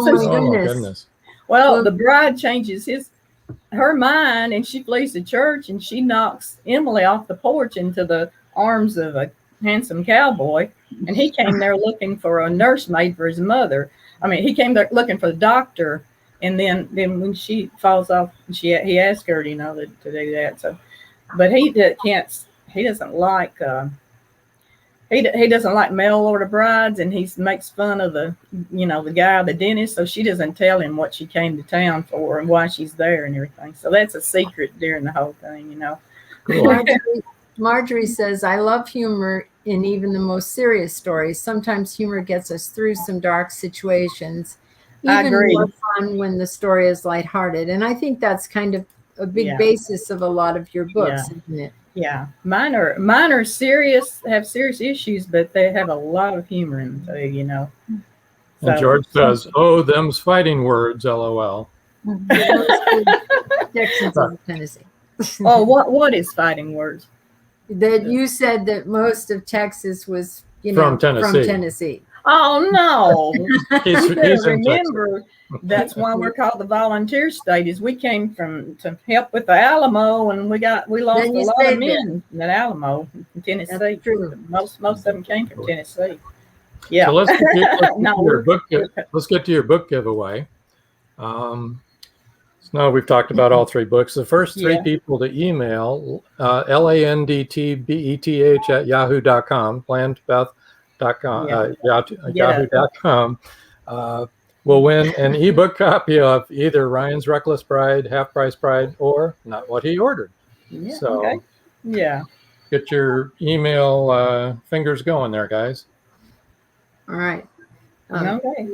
Speaker 3: my goodness.
Speaker 5: Well, the bride changes her mind, and she flees the church, and she knocks Emily off the porch into the arms of a handsome cowboy. And he came there looking for a nursemaid for his mother. I mean, he came there looking for the doctor. And then when she falls off, he asked her, to do that. So, but he can't. He doesn't like he doesn't like mail order brides, and he makes fun of the guy, the dentist. So she doesn't tell him what she came to town for and why she's there and everything. So that's a secret during the whole thing,
Speaker 3: Marjorie says, I love humor in even the most serious stories. Sometimes humor gets us through some dark situations.
Speaker 5: I agree.
Speaker 3: More fun when the story is lighthearted. And I think that's kind of a big basis of a lot of your books, isn't it?
Speaker 5: Yeah, mine are serious, have serious issues, but they have a lot of humor in them too,
Speaker 2: And George says, "Oh, them's fighting words, LOL."
Speaker 3: Texans of Tennessee.
Speaker 5: Oh, what is fighting words?
Speaker 3: That you said that most of Texas was,
Speaker 2: from Tennessee.
Speaker 5: Oh no!
Speaker 2: he's
Speaker 5: remember, that's why we're called the volunteer state. Is we came to help with the Alamo, and we lost a lot of men in that Alamo in Tennessee.
Speaker 3: That's true.
Speaker 5: Most of them came from Tennessee. Yeah.
Speaker 2: So let's get to your book giveaway. So we've talked about all three books. The first three people to email landtbeth@yahoo.com, yahoo.com, will win an ebook copy of either Ryan's Reckless Bride, Half Price Bride, or Not What He Ordered.
Speaker 5: Yeah,
Speaker 2: so
Speaker 5: okay.
Speaker 2: Get your email fingers going there, guys.
Speaker 3: All right.
Speaker 5: Okay.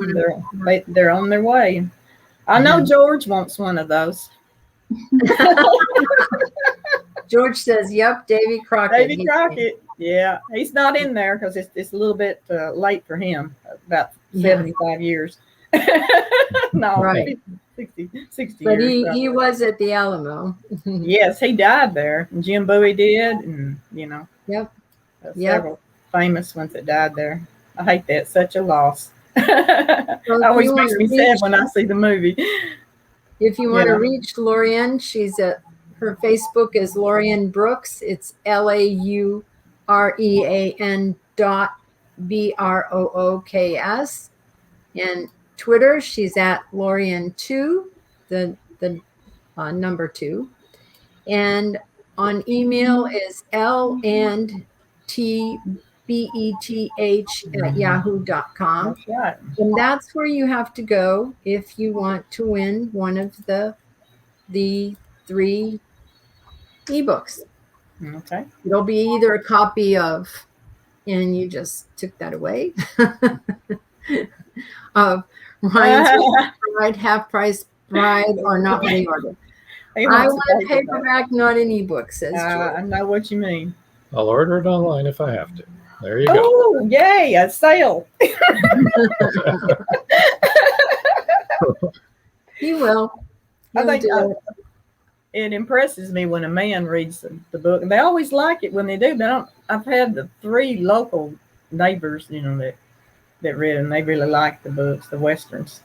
Speaker 5: They're on their way. I know George wants one of those.
Speaker 3: George says, "Yep, Davy Crockett."
Speaker 5: Davy Crockett. Yeah, he's not in there because it's a little bit late for him. About 75 years. No,
Speaker 3: right.
Speaker 5: 60
Speaker 3: but
Speaker 5: years.
Speaker 3: But he was at the Alamo.
Speaker 5: Yes, he died there. And Jim Bowie did, and
Speaker 3: Yep.
Speaker 5: several famous ones that died there. I hate that. Such a loss. Always makes me sad when I see the movie.
Speaker 3: If you want to
Speaker 5: Yeah.
Speaker 3: reach Laurean, her Facebook is Laurean Brooks. It's LAUREAN.BROOKS. And Twitter, she's at Laurean2, the number 2. And on email is landtbeth@yahoo.com.
Speaker 5: That's right.
Speaker 3: And that's where you have to go if you want to win one of the 3 ebooks.
Speaker 5: Okay.
Speaker 3: It'll be either a copy of, and you just took that away, of Ryan's Bride, Half Price Bride, or Not Reordered. I want a paperback, not an ebook, says George.
Speaker 5: I know what you mean.
Speaker 2: I'll order it online if I have to. There you go.
Speaker 5: Oh, yay, a sale.
Speaker 3: He will.
Speaker 5: I think
Speaker 3: do it.
Speaker 5: it impresses me when a man reads the book. And they always like it when they do. But I've had the 3 local neighbors, that read, and they really like the books, the Westerns.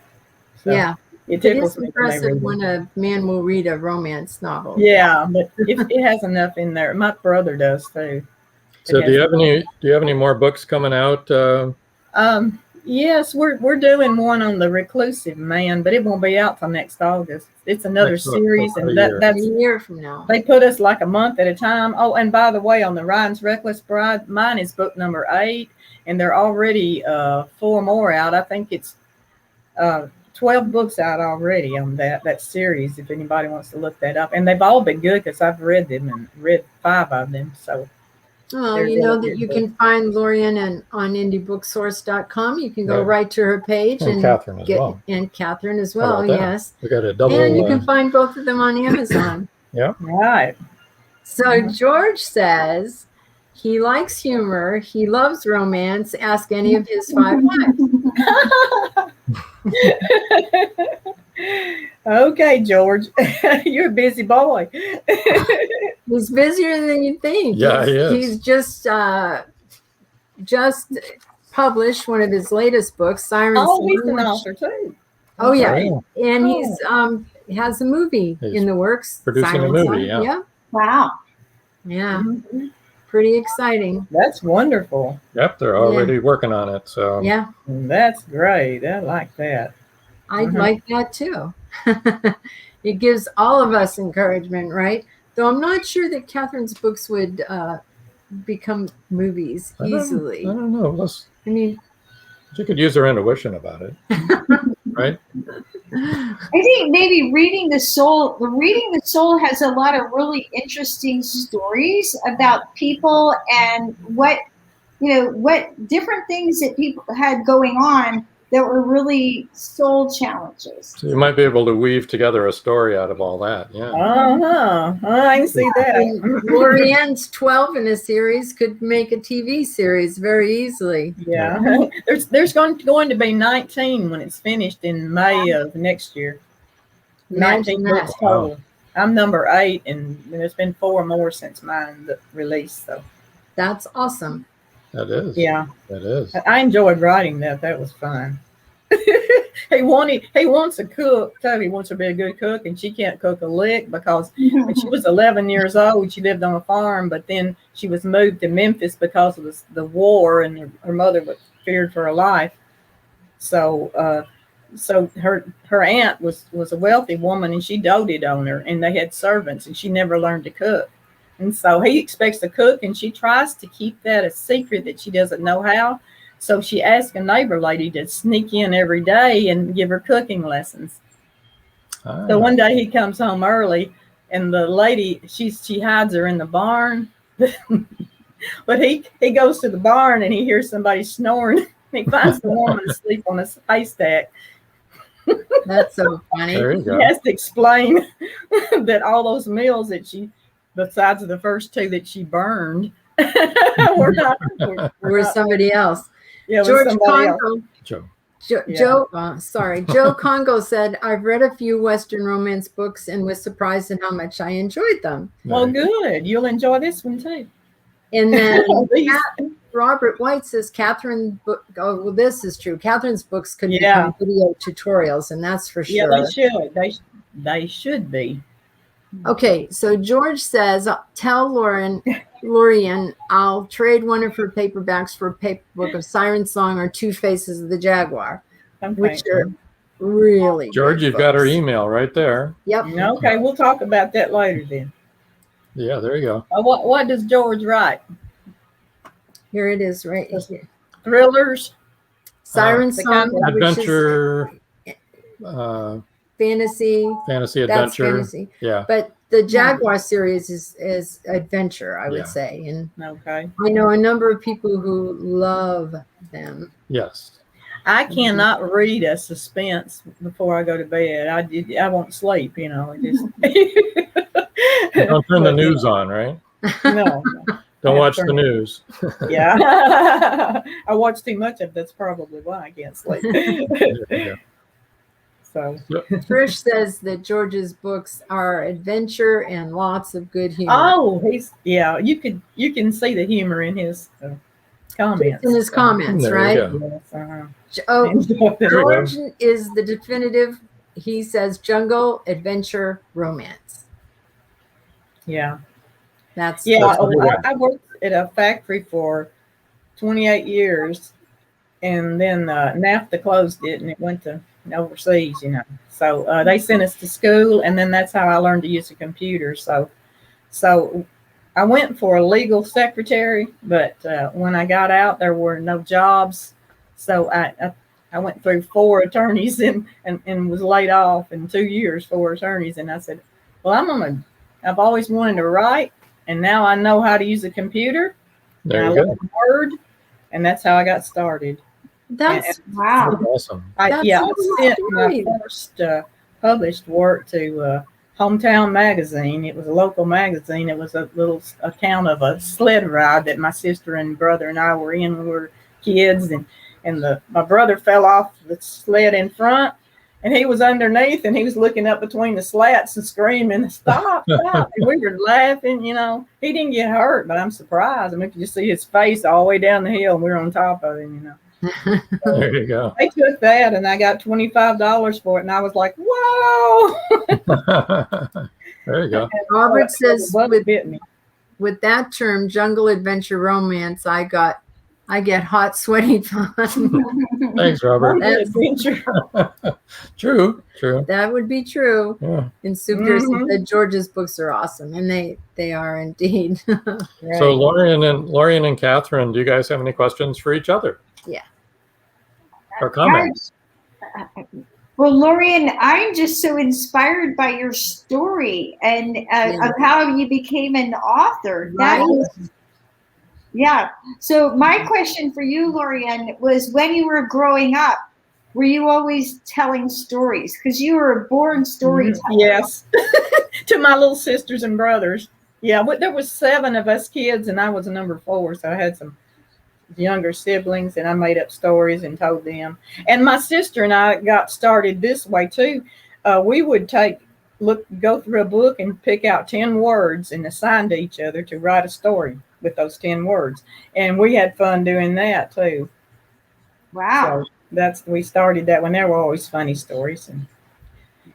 Speaker 5: So
Speaker 3: Yeah.
Speaker 5: It
Speaker 3: It
Speaker 5: tickles
Speaker 3: is
Speaker 5: me
Speaker 3: impressive when a man will read a romance novel.
Speaker 5: Yeah, but it has enough in there. My brother does too.
Speaker 2: So do you have any more books coming out?
Speaker 5: Yes, we're doing one on the reclusive man, but it won't be out till next August. It's another series, and that's
Speaker 3: a year from now.
Speaker 5: They put us like a month at a time. Oh, and by the way, on the Ryan's Reckless Bride, mine is book number 8, and there are already 4 more out. I think it's 12 books out already on that series, if anybody wants to look that up. And they've all been good because I've read them and read 5 of them. So
Speaker 3: well, you know that you can find Laurean on indiebooksource.com. You can go right to her page and
Speaker 2: Catherine as well.
Speaker 3: And Catherine as well, yes.
Speaker 2: We got a double.
Speaker 3: And you can find both of them on Amazon.
Speaker 2: Yeah.
Speaker 5: Right.
Speaker 3: So George says he likes humor. He loves romance. Ask any of his 5 wives.
Speaker 5: Okay, George, you're a busy boy.
Speaker 3: He's busier than you think.
Speaker 2: Yeah, he is.
Speaker 3: He's just published one of his latest books, Siren Song.
Speaker 5: Oh, he's an author too.
Speaker 3: Oh yeah,
Speaker 2: Oh.
Speaker 3: and he's has a movie in the works.
Speaker 2: Producing
Speaker 3: Siren
Speaker 2: a movie,
Speaker 3: Song.
Speaker 2: yeah.
Speaker 4: Wow.
Speaker 3: Yeah. Pretty exciting.
Speaker 5: That's wonderful.
Speaker 2: Yep, they're already working on it. So
Speaker 3: yeah,
Speaker 5: that's great. I like that.
Speaker 3: I'd like that too. It gives all of us encouragement, right? Though I'm not sure that Catherine's books would become movies easily.
Speaker 2: I don't know.
Speaker 3: I mean,
Speaker 2: you could use her intuition about it, right?
Speaker 4: I think maybe Reading the Soul has a lot of really interesting stories about people and what different things that people had going on that were really soul challenges.
Speaker 2: So you might be able to weave together a story out of all that. Yeah.
Speaker 5: I can see that.
Speaker 3: Laurean's 12 in a series could make a TV series very easily.
Speaker 5: Yeah. There's going to be 19 when it's finished in May of next year. 19 books total. I'm number 8, and there's been 4 more since mine released. So
Speaker 3: that's awesome.
Speaker 2: That is.
Speaker 5: Yeah.
Speaker 2: That is.
Speaker 5: I enjoyed writing that. That was fun. He wants a cook too. He wants to be a good cook, and she can't cook a lick because when she was 11 years old, she lived on a farm, but then she was moved to Memphis because of the war, and her mother was feared for her life. So her aunt was a wealthy woman, and she doted on her, and they had servants, and she never learned to cook. And so he expects to cook, and she tries to keep that a secret that she doesn't know how. So she asked a neighbor lady to sneak in every day and give her cooking lessons. So one day he comes home early, and the lady, she hides her in the barn. But he goes to the barn, and he hears somebody snoring. He finds the woman asleep on a haystack.
Speaker 3: That's so funny.
Speaker 2: There you go.
Speaker 5: He has to explain that all those meals that besides the first 2 that she burned,
Speaker 3: were somebody else.
Speaker 5: Yeah,
Speaker 3: George
Speaker 5: Congo.
Speaker 3: Joe Congo said, I've read a few Western romance books and was surprised at how much I enjoyed them.
Speaker 5: Well, good. You'll enjoy this one too.
Speaker 3: And then Robert White says Catherine book. Oh, well, this is true. Catherine's books could
Speaker 5: Yeah.
Speaker 3: become video tutorials, and that's for
Speaker 5: Yeah,
Speaker 3: sure.
Speaker 5: they should. They should be.
Speaker 3: Okay, so George says, tell Laurian, I'll trade one of her paperbacks for a paper book of Siren Song or Two Faces of the Jaguar,
Speaker 5: Okay.
Speaker 3: which are really
Speaker 2: George,
Speaker 3: good
Speaker 2: you've got her
Speaker 3: books.
Speaker 2: email right there.
Speaker 3: Yep.
Speaker 5: Okay, we'll talk about that later then.
Speaker 2: Yeah, there you go.
Speaker 5: What does George write?
Speaker 3: Here it is, right here.
Speaker 5: Thrillers?
Speaker 3: Siren
Speaker 5: the
Speaker 3: Song,
Speaker 5: kind of
Speaker 3: which is
Speaker 2: Adventure,
Speaker 3: fantasy.
Speaker 2: fantasy,
Speaker 3: That's
Speaker 2: adventure.
Speaker 3: fantasy.
Speaker 2: Yeah.
Speaker 3: But the Jaguar series is adventure, I would
Speaker 2: Yeah.
Speaker 3: say. And
Speaker 5: Okay.
Speaker 3: I know a number of people who love them.
Speaker 2: Yes.
Speaker 5: I cannot read a suspense before I go to bed. I won't sleep, you know. It just
Speaker 2: Don't turn the news on, right?
Speaker 5: No.
Speaker 2: Don't watch
Speaker 5: turn
Speaker 2: the news.
Speaker 5: Yeah. I watch too much of it. That's probably why I can't sleep.
Speaker 2: Yeah.
Speaker 5: So
Speaker 3: Trish says that George's books are adventure and lots of good humor.
Speaker 5: you can see the humor in his comments.
Speaker 3: In his comments,
Speaker 2: There you
Speaker 3: right?
Speaker 2: go.
Speaker 5: Yes, uh-huh.
Speaker 3: Oh,
Speaker 2: There we go.
Speaker 3: George is the definitive. He says jungle, adventure, romance.
Speaker 5: Yeah.
Speaker 3: That's
Speaker 5: Yeah,
Speaker 2: good.
Speaker 5: I worked at a factory for 28 years, and then NAFTA closed it, and it went to overseas, you know. So they sent us to school, and then that's how I learned to use a computer. So I went for a legal secretary, but when I got out, there were no jobs. So I went through 4 attorneys and was laid off in 2 years, 4 attorneys. And I said, well, I've always wanted to write, and now I know how to use a computer.
Speaker 2: There
Speaker 5: and
Speaker 2: you
Speaker 5: I
Speaker 2: go.
Speaker 5: learned Word, and that's how I got started.
Speaker 3: that's
Speaker 4: Wow.
Speaker 2: Awesome.
Speaker 5: I sent my
Speaker 3: great.
Speaker 5: first published work to Hometown Magazine. It was a local magazine. It was a little account of a sled ride that my sister and brother and I were in when we were kids, and my brother fell off the sled in front, and he was underneath, and he was looking up between the slats and screaming, "Stop, stop!" And we were laughing, you know. He didn't get hurt, but I'm surprised. I mean, you could just see his face all the way down the hill, and we were on top of him, you know.
Speaker 2: There you go.
Speaker 5: I took that, and I got $25 for it, and I was like, "Whoa!"
Speaker 2: There you go.
Speaker 3: Robert says
Speaker 5: What bit me?
Speaker 3: with that term, jungle adventure romance, I get hot, sweaty fun.
Speaker 2: Thanks, Robert.
Speaker 3: That's-
Speaker 5: Adventure.
Speaker 2: True.
Speaker 3: That would be true.
Speaker 2: Yeah.
Speaker 3: And Sue Pearson
Speaker 5: Mhm.
Speaker 3: said George's books are awesome, and they are indeed.
Speaker 2: So Laurian and Catherine, do you guys have any questions for each other?
Speaker 3: Yeah.
Speaker 2: Or comments?
Speaker 4: Well, Laurian, I'm just so inspired by your story and of how you became an author. That
Speaker 3: Right.
Speaker 4: is, yeah. So my question for you, Laurian, was when you were growing up, were you always telling stories? Because you were a born storyteller.
Speaker 5: Yes. To my little sisters and brothers. Yeah, but there was 7 of us kids, and I was number 4, so I had some younger siblings, and I made up stories and told them. And my sister and I got started this way too. We would go through a book and pick out 10 words and assign to each other to write a story with those 10 words, and we had fun doing that too.
Speaker 4: Wow.
Speaker 5: So we started that when there were always funny stories,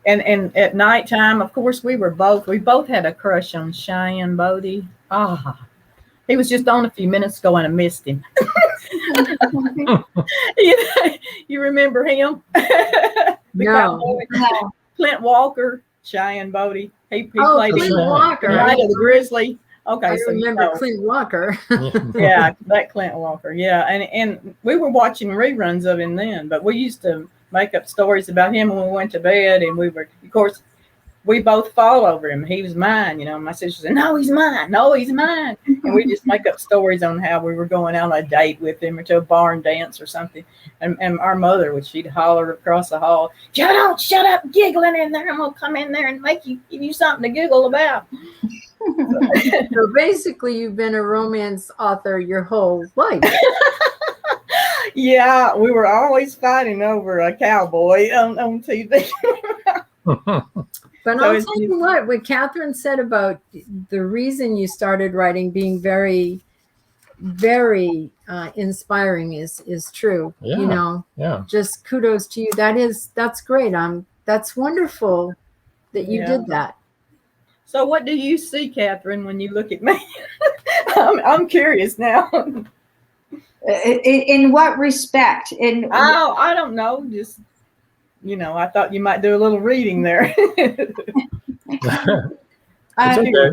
Speaker 5: and at nighttime, of course, we both had a crush on Cheyenne Bodie. He was just on a few minutes ago, and I missed him. You remember him? The
Speaker 3: No.
Speaker 5: cowboy?
Speaker 4: No.
Speaker 5: Clint Walker, Cheyenne Bodie. He
Speaker 3: Oh,
Speaker 5: played
Speaker 3: Clint
Speaker 5: in
Speaker 3: Walker.
Speaker 5: the Night of the Grizzly. Okay,
Speaker 3: I
Speaker 5: so you
Speaker 3: remember
Speaker 5: know.
Speaker 3: Clint Walker.
Speaker 5: Yeah, that Clint Walker. Yeah, and we were watching reruns of him then, but we used to make up stories about him when we went to bed, and we were, of course, we both fought over him. He was mine, you know. My sister said, "No, he's mine. No, he's mine." And we just make up stories on how we were going out on a date with him or to a barn dance or something. And our mother she'd holler across the hall, "Shut up, giggling in there. I'm gonna come in there and give you something to giggle about."
Speaker 3: So basically, you've been a romance author your whole life.
Speaker 5: Yeah, we were always fighting over a cowboy on TV.
Speaker 3: But
Speaker 5: So
Speaker 3: I'll
Speaker 5: it's-
Speaker 3: tell you what Catherine said about the reason you started writing being very very inspiring is true.
Speaker 2: Yeah.
Speaker 3: You know,
Speaker 2: Yeah.
Speaker 3: just kudos to you. That's great. That's wonderful that you
Speaker 5: Yeah.
Speaker 3: did that.
Speaker 5: So what do you see, Catherine, when you look at me? I'm curious now.
Speaker 4: In what respect?
Speaker 5: Oh, I don't know. Just, I thought you might do a little reading there.
Speaker 2: It's okay.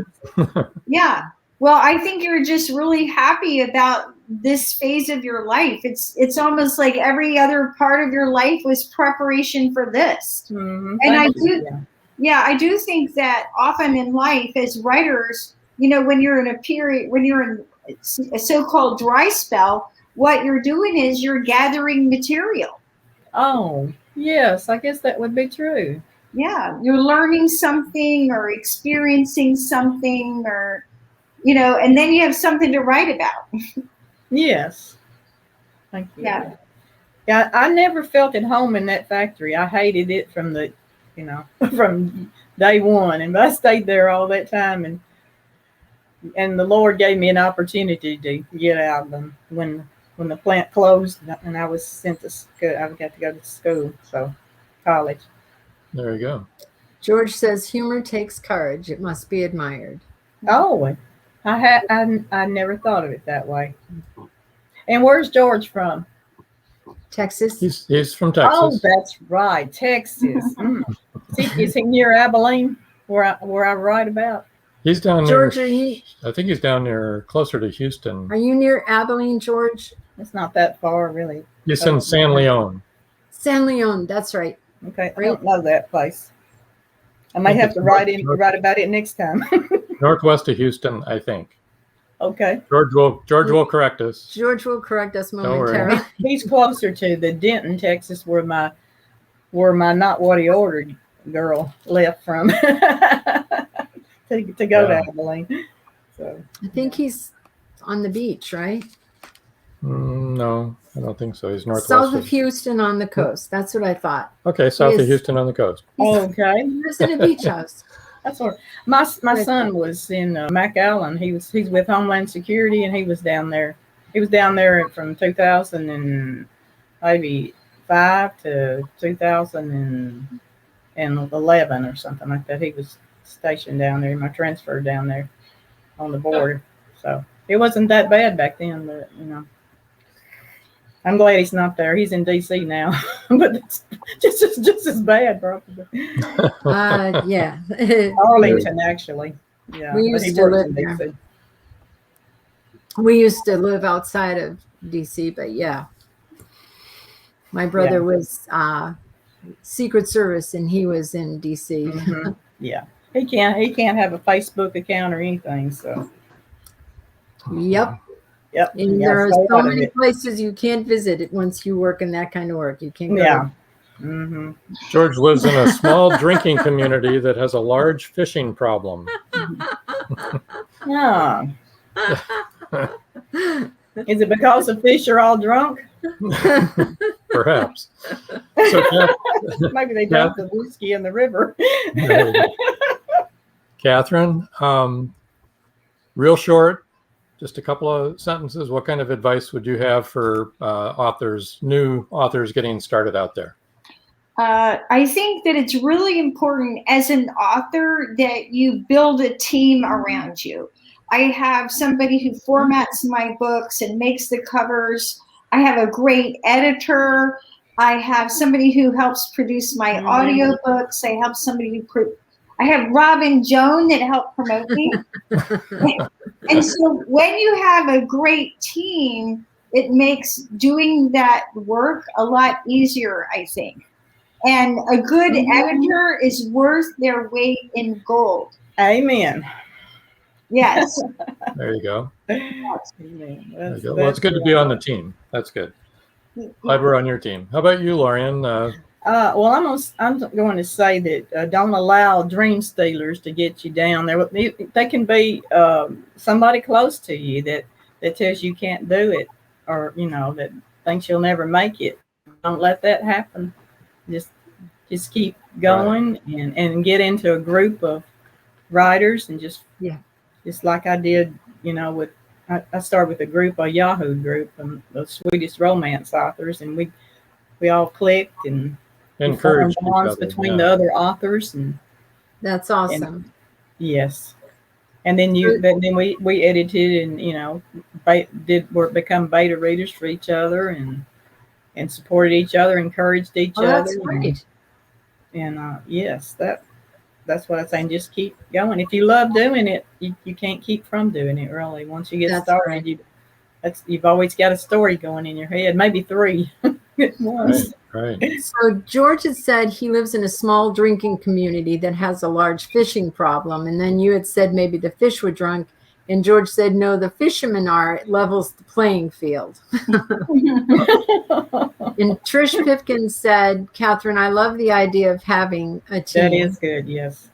Speaker 4: Yeah. Well, I think you're just really happy about this phase of your life. It's almost like every other part of your life was preparation for this.
Speaker 5: Mm-hmm.
Speaker 4: And
Speaker 5: Thank you.
Speaker 4: I do think that often in life as writers, when you're in a period, when you're in a so-called dry spell, what you're doing is you're gathering material.
Speaker 5: Oh, yes, I guess that would be true.
Speaker 4: Yeah, you're learning something or experiencing something, or and then you have something to write about.
Speaker 5: Yes. Thank you.
Speaker 4: Yeah.
Speaker 5: Yeah, I never felt at home in that factory. I hated it from from day one, and I stayed there all that time, and the Lord gave me an opportunity to get out of them when the plant closed, and I was sent to school. I got to go to school, so college.
Speaker 2: There you go.
Speaker 3: George says humor takes courage. It must be admired.
Speaker 5: Oh, I never thought of it that way. And where's George from?
Speaker 3: Texas.
Speaker 2: He's from Texas.
Speaker 5: Oh, that's right, Texas. Is he near Abilene, where I write about?
Speaker 2: He's down
Speaker 3: George,
Speaker 2: near.
Speaker 3: are you?
Speaker 2: I think he's down near closer to Houston.
Speaker 3: Are you near Abilene, George?
Speaker 5: It's not that far, really.
Speaker 2: He's in San Leon.
Speaker 3: San Leon. That's right.
Speaker 5: Okay, I don't know that place. I may have to write about it next time.
Speaker 2: Northwest of Houston, I think.
Speaker 5: Okay.
Speaker 2: George will correct us.
Speaker 3: George will correct us
Speaker 2: Don't worry.
Speaker 3: momentarily.
Speaker 5: He's closer to the Denton, Texas, where my not what he ordered girl left from to go to Abilene. So
Speaker 3: I think he's on the beach, right?
Speaker 2: No, I don't think so. He's northwest.
Speaker 3: South of Houston on the coast. That's what I thought.
Speaker 2: Okay, south of
Speaker 3: He's-
Speaker 2: Houston on the coast.
Speaker 5: okay.
Speaker 3: He lives in a beach house.
Speaker 5: That's what my son was in McAllen. He's with Homeland Security, and he was down there. He was down there from 2005 to 2011 or something like that. He was stationed down there. My transfer down there on the border. So it wasn't that bad back then, but I'm glad he's not there. He's in D.C. now, but it's just as bad, probably.
Speaker 3: Yeah.
Speaker 5: Arlington, actually. Yeah,
Speaker 3: We
Speaker 5: but
Speaker 3: used
Speaker 5: he
Speaker 3: to
Speaker 5: works
Speaker 3: live
Speaker 5: in
Speaker 3: there.
Speaker 5: D.C.
Speaker 3: We used to live outside of DC, but yeah. My brother was Secret Service and he was in DC.
Speaker 5: Mhm. Yeah, he can't have a Facebook account or anything. So
Speaker 3: Yep.
Speaker 5: yep.
Speaker 3: And
Speaker 5: Yeah,
Speaker 3: there are
Speaker 5: stay
Speaker 3: so
Speaker 5: out of
Speaker 3: many
Speaker 5: it.
Speaker 3: places you can't visit it once you work in that kind of work. You can't go.
Speaker 5: Yeah. Mm-hmm.
Speaker 2: George lives in a small drinking community that has a large fishing problem.
Speaker 5: Yeah. Is it because the fish are all drunk?
Speaker 2: Perhaps. So,
Speaker 5: Maybe they dumped the whiskey in the river.
Speaker 2: Catherine, real short, just a couple of sentences. What kind of advice would you have for new authors getting started out there?
Speaker 4: I think that it's really important as an author that you build a team around you. I have somebody who formats my books and makes the covers. I have a great editor. I have somebody who helps produce my audiobooks. I have somebody I have Robin Joan that helped promote me. And so when you have a great team, it makes doing that work a lot easier, I think. And a good editor is worth their weight in gold.
Speaker 5: Amen.
Speaker 4: Yes.
Speaker 2: There you go.
Speaker 5: Amen.
Speaker 2: There you go. Well, it's good to be on the team. That's good. Glad we're on your team. How about you, Laurian?
Speaker 5: Well, I'm going to say that don't allow dream stealers to get you down there. They can be somebody close to you that tells you can't do it, or that thinks you'll never make it. Don't let that happen. Just keep going and get into a group of writers and just like I did, with I started with a group, a Yahoo group, the Swedish romance authors, and we all clicked and we formed
Speaker 2: Encourage each
Speaker 5: bonds
Speaker 2: other.
Speaker 5: between
Speaker 2: Yeah.
Speaker 5: the other authors, and
Speaker 3: That's awesome.
Speaker 5: yes. And then we edited and become beta readers for each other and supported each other, encouraged each
Speaker 3: Oh, that's
Speaker 5: other.
Speaker 3: great.
Speaker 5: And yes, that's what I'm saying. Just keep going. If you love doing it, you can't keep from doing it. Really, once you get
Speaker 3: That's
Speaker 5: started,
Speaker 3: right.
Speaker 5: you've always got a story going in your head, maybe 3 at once.
Speaker 2: Right.
Speaker 3: So George had said he lives in a small drinking community that has a large fishing problem. And then you had said maybe the fish were drunk. And George said, no, the fishermen are. It levels the playing field. And Trish Pipkin said, Catherine, I love the idea of having a team.
Speaker 5: That is good, yes.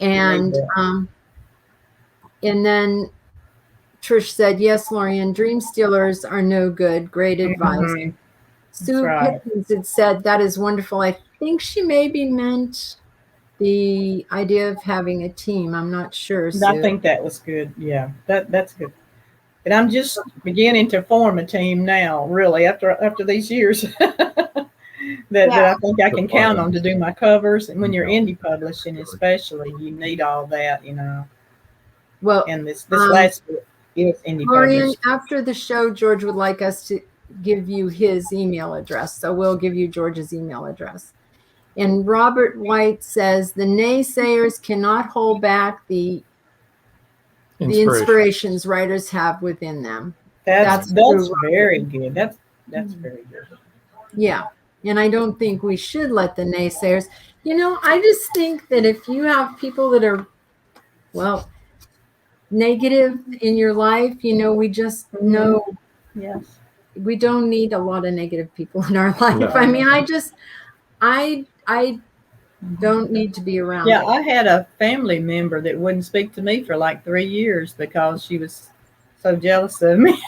Speaker 3: And then Trish said, yes, Lorian, dream stealers are no good. Great advice.
Speaker 5: Mhm.
Speaker 3: Sue
Speaker 5: right.
Speaker 3: Pickens had said, that is wonderful. I think she maybe meant the idea of having a team. I'm not sure, Sue.
Speaker 5: I think that was good. Yeah, that's good. And I'm just beginning to form a team now, really, after these years. that I think I can count on to do my covers. And when you're indie publishing, especially, you need all that,
Speaker 3: Well,
Speaker 5: and this last book is indie
Speaker 3: Laurean,
Speaker 5: published.
Speaker 3: after the show, George would like us to give you his email address. So we'll give you George's email address. And Robert White says, the naysayers cannot hold back the inspirations writers have within them.
Speaker 5: That's very good. That's very good.
Speaker 3: Yeah. And I don't think we should let the naysayers, I just think that if you have people that are, negative in your life, we just know.
Speaker 5: Yes.
Speaker 3: We don't need a lot of negative people in our life.
Speaker 2: No.
Speaker 3: I mean, I don't need to be around.
Speaker 5: Yeah, I had a family member that wouldn't speak to me for like 3 years because she was so jealous of me.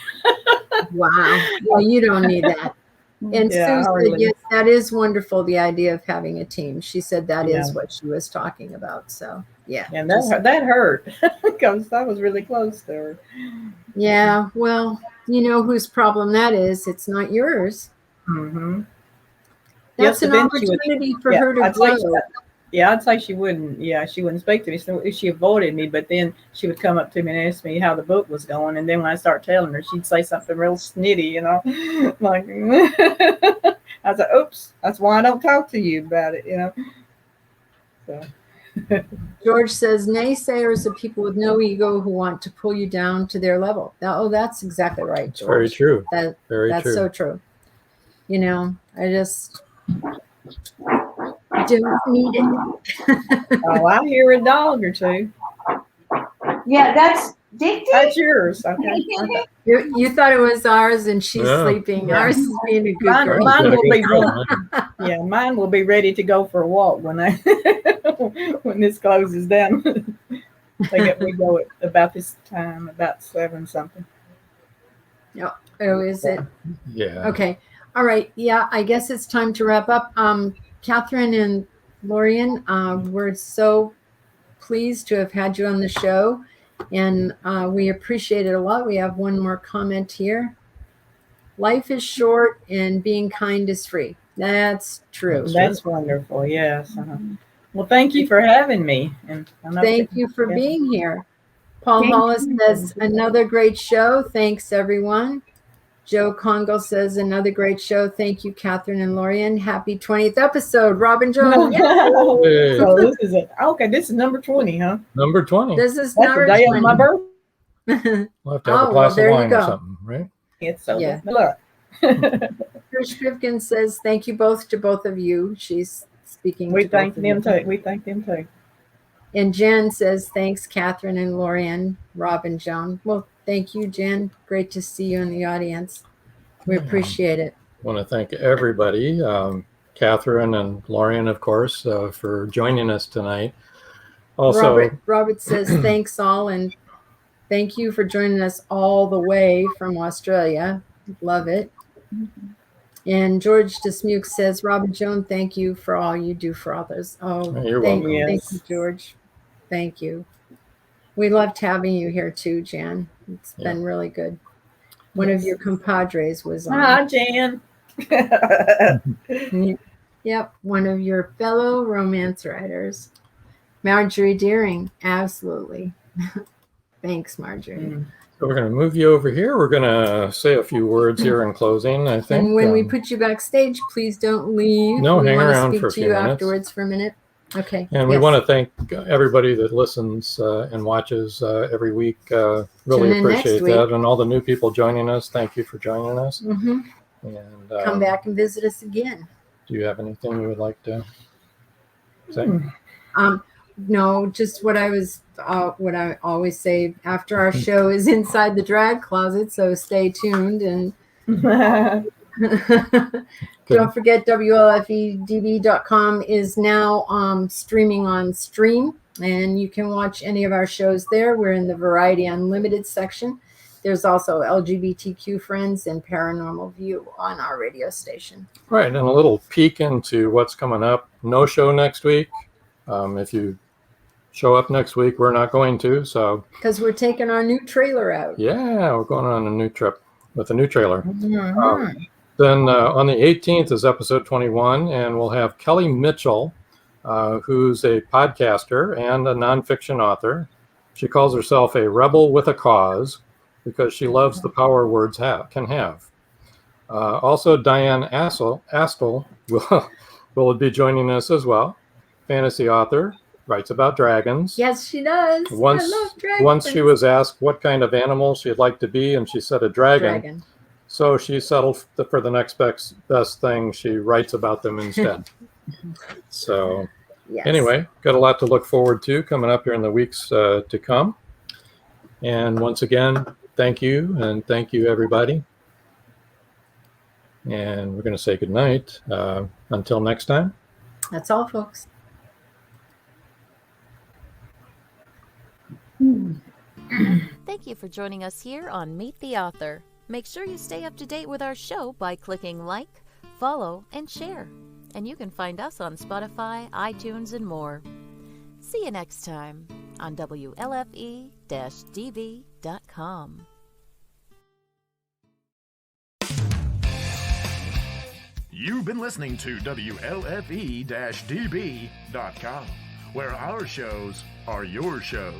Speaker 3: Wow. Well, you don't need that. And
Speaker 5: Yeah,
Speaker 3: Sue said, yes, that is wonderful, the idea of having a team. She said that is what she was talking about. So, yeah.
Speaker 5: And that hurt because I was really close to her.
Speaker 3: Yeah, well, you know whose problem that is. It's not yours.
Speaker 5: Mm-hmm.
Speaker 3: That's an opportunity for her to grow.
Speaker 5: I'd say she wouldn't. Yeah, she wouldn't speak to me. So she avoided me, but then she would come up to me and ask me how the book was going. And then when I start telling her, she'd say something real snitty, like, I was like, oops, that's why I don't talk to you about it, So.
Speaker 3: George says, naysayers are people with no ego who want to pull you down to their level. That's exactly right, George.
Speaker 2: Very true.
Speaker 3: That's true. So true. I just don't need it.
Speaker 5: Oh, I hear a dog or two.
Speaker 4: Yeah, that's Dick.
Speaker 5: That's yours. Okay.
Speaker 3: You thought it was ours, and she's sleeping.
Speaker 5: Yeah.
Speaker 3: Ours is being a good girl.
Speaker 5: Mine will be ready to go for a walk when when this closes down. We go at about this time, about 7 something.
Speaker 3: Oh, is it?
Speaker 2: Yeah.
Speaker 3: Okay. All right. Yeah, I guess it's time to wrap up. Catherine and Lorian, we're so pleased to have had you on the show, and we appreciate it a lot. We have one more comment here. Life is short and being kind is free. That's true.
Speaker 5: That's wonderful. Yes. Uh-huh. Well, thank you for having me. And
Speaker 3: thank you for being here. Paul Hollis says, another great show. Thanks, everyone. Joe Congo says, another great show. Thank you, Catherine and Lorian. Happy 20th episode. Robin Jones.
Speaker 2: Hey.
Speaker 5: So this is number 20, huh?
Speaker 2: Number 20.
Speaker 3: This is
Speaker 5: That's the day of my birthday.
Speaker 2: We'll have to have a glass of wine or something, right?
Speaker 5: It's so
Speaker 3: Yeah.
Speaker 5: look.
Speaker 3: Trish Pipkin says, thank you both to both of you. She's speaking.
Speaker 5: We
Speaker 3: to
Speaker 5: thank
Speaker 3: both
Speaker 5: them
Speaker 3: of you.
Speaker 5: too. We thank them too.
Speaker 3: And Jen says, thanks, Catherine and Lorian, Robin Joan. Well, thank you, Jen. Great to see you in the audience. We appreciate it.
Speaker 2: I want to thank everybody, Catherine and Lorian, of course, for joining us tonight. Also,
Speaker 3: Robert says, thanks all, and thank you for joining us all the way from Australia. Love it. And George Dismuke says, Robin Joan, thank you for all you do for others. Oh,
Speaker 2: you're welcome.
Speaker 3: Thank you, George. Thank you. We loved having you here too, Jan. It's been really good. One of your compadres was on.
Speaker 5: Hi, Jan.
Speaker 3: Yep, one of your fellow romance writers. Marjorie Deering, absolutely. Thanks, Marjorie.
Speaker 2: So we're going to move you over here. We're going to say a few words here in closing, I think.
Speaker 3: And when we put you backstage, please don't leave.
Speaker 2: No,
Speaker 3: we
Speaker 2: hang
Speaker 3: want
Speaker 2: around
Speaker 3: to speak
Speaker 2: for a
Speaker 3: to
Speaker 2: few
Speaker 3: you
Speaker 2: minutes.
Speaker 3: afterwards for a minute. Okay.
Speaker 2: And we want to thank everybody that listens and watches every week. Really
Speaker 3: Tune in next
Speaker 2: appreciate
Speaker 3: week.
Speaker 2: that. And all the new people joining us, thank you for joining us.
Speaker 3: Mm-hmm.
Speaker 2: And
Speaker 3: Come back and visit us again.
Speaker 2: Do you have anything you would like to say?
Speaker 3: No, just what I always say after our show is Inside the Drag Closet, so stay tuned and don't forget WLFEDB.com is now streaming on Stream, and you can watch any of our shows there. We're in the Variety Unlimited section. There's also LGBTQ Friends and Paranormal View on our radio station.
Speaker 2: Right, and a little peek into what's coming up. No show next week. If you show up next week, we're not going to. So
Speaker 3: because we're taking our new trailer out.
Speaker 2: Yeah, we're going on a new trip with a new trailer.
Speaker 3: Mm-hmm.
Speaker 2: Then on the 18th is episode 21, and we'll have Kelly Mitchell, who's a podcaster and a nonfiction author. She calls herself a rebel with a cause because she loves the power words can have. Also, Diane Astle will be joining us as well. Fantasy author, writes about dragons.
Speaker 3: Yes, she does. I love dragons.
Speaker 2: Once she was asked what kind of animal she'd like to be, and she said a dragon. So she settled for the next best thing. She writes about them instead. So anyway, got a lot to look forward to coming up here in the weeks to come. And once again, thank you, and thank you, everybody. And we're going to say goodnight. Until next time.
Speaker 3: That's all, folks.
Speaker 1: Thank you for joining us here on Meet the Author. Make sure you stay up to date with our show by clicking like, follow, and share. And you can find us on Spotify, iTunes, and more. See you next time on WLFE-DB.com.
Speaker 6: You've been listening to WLFE-DB.com, where our shows are your shows.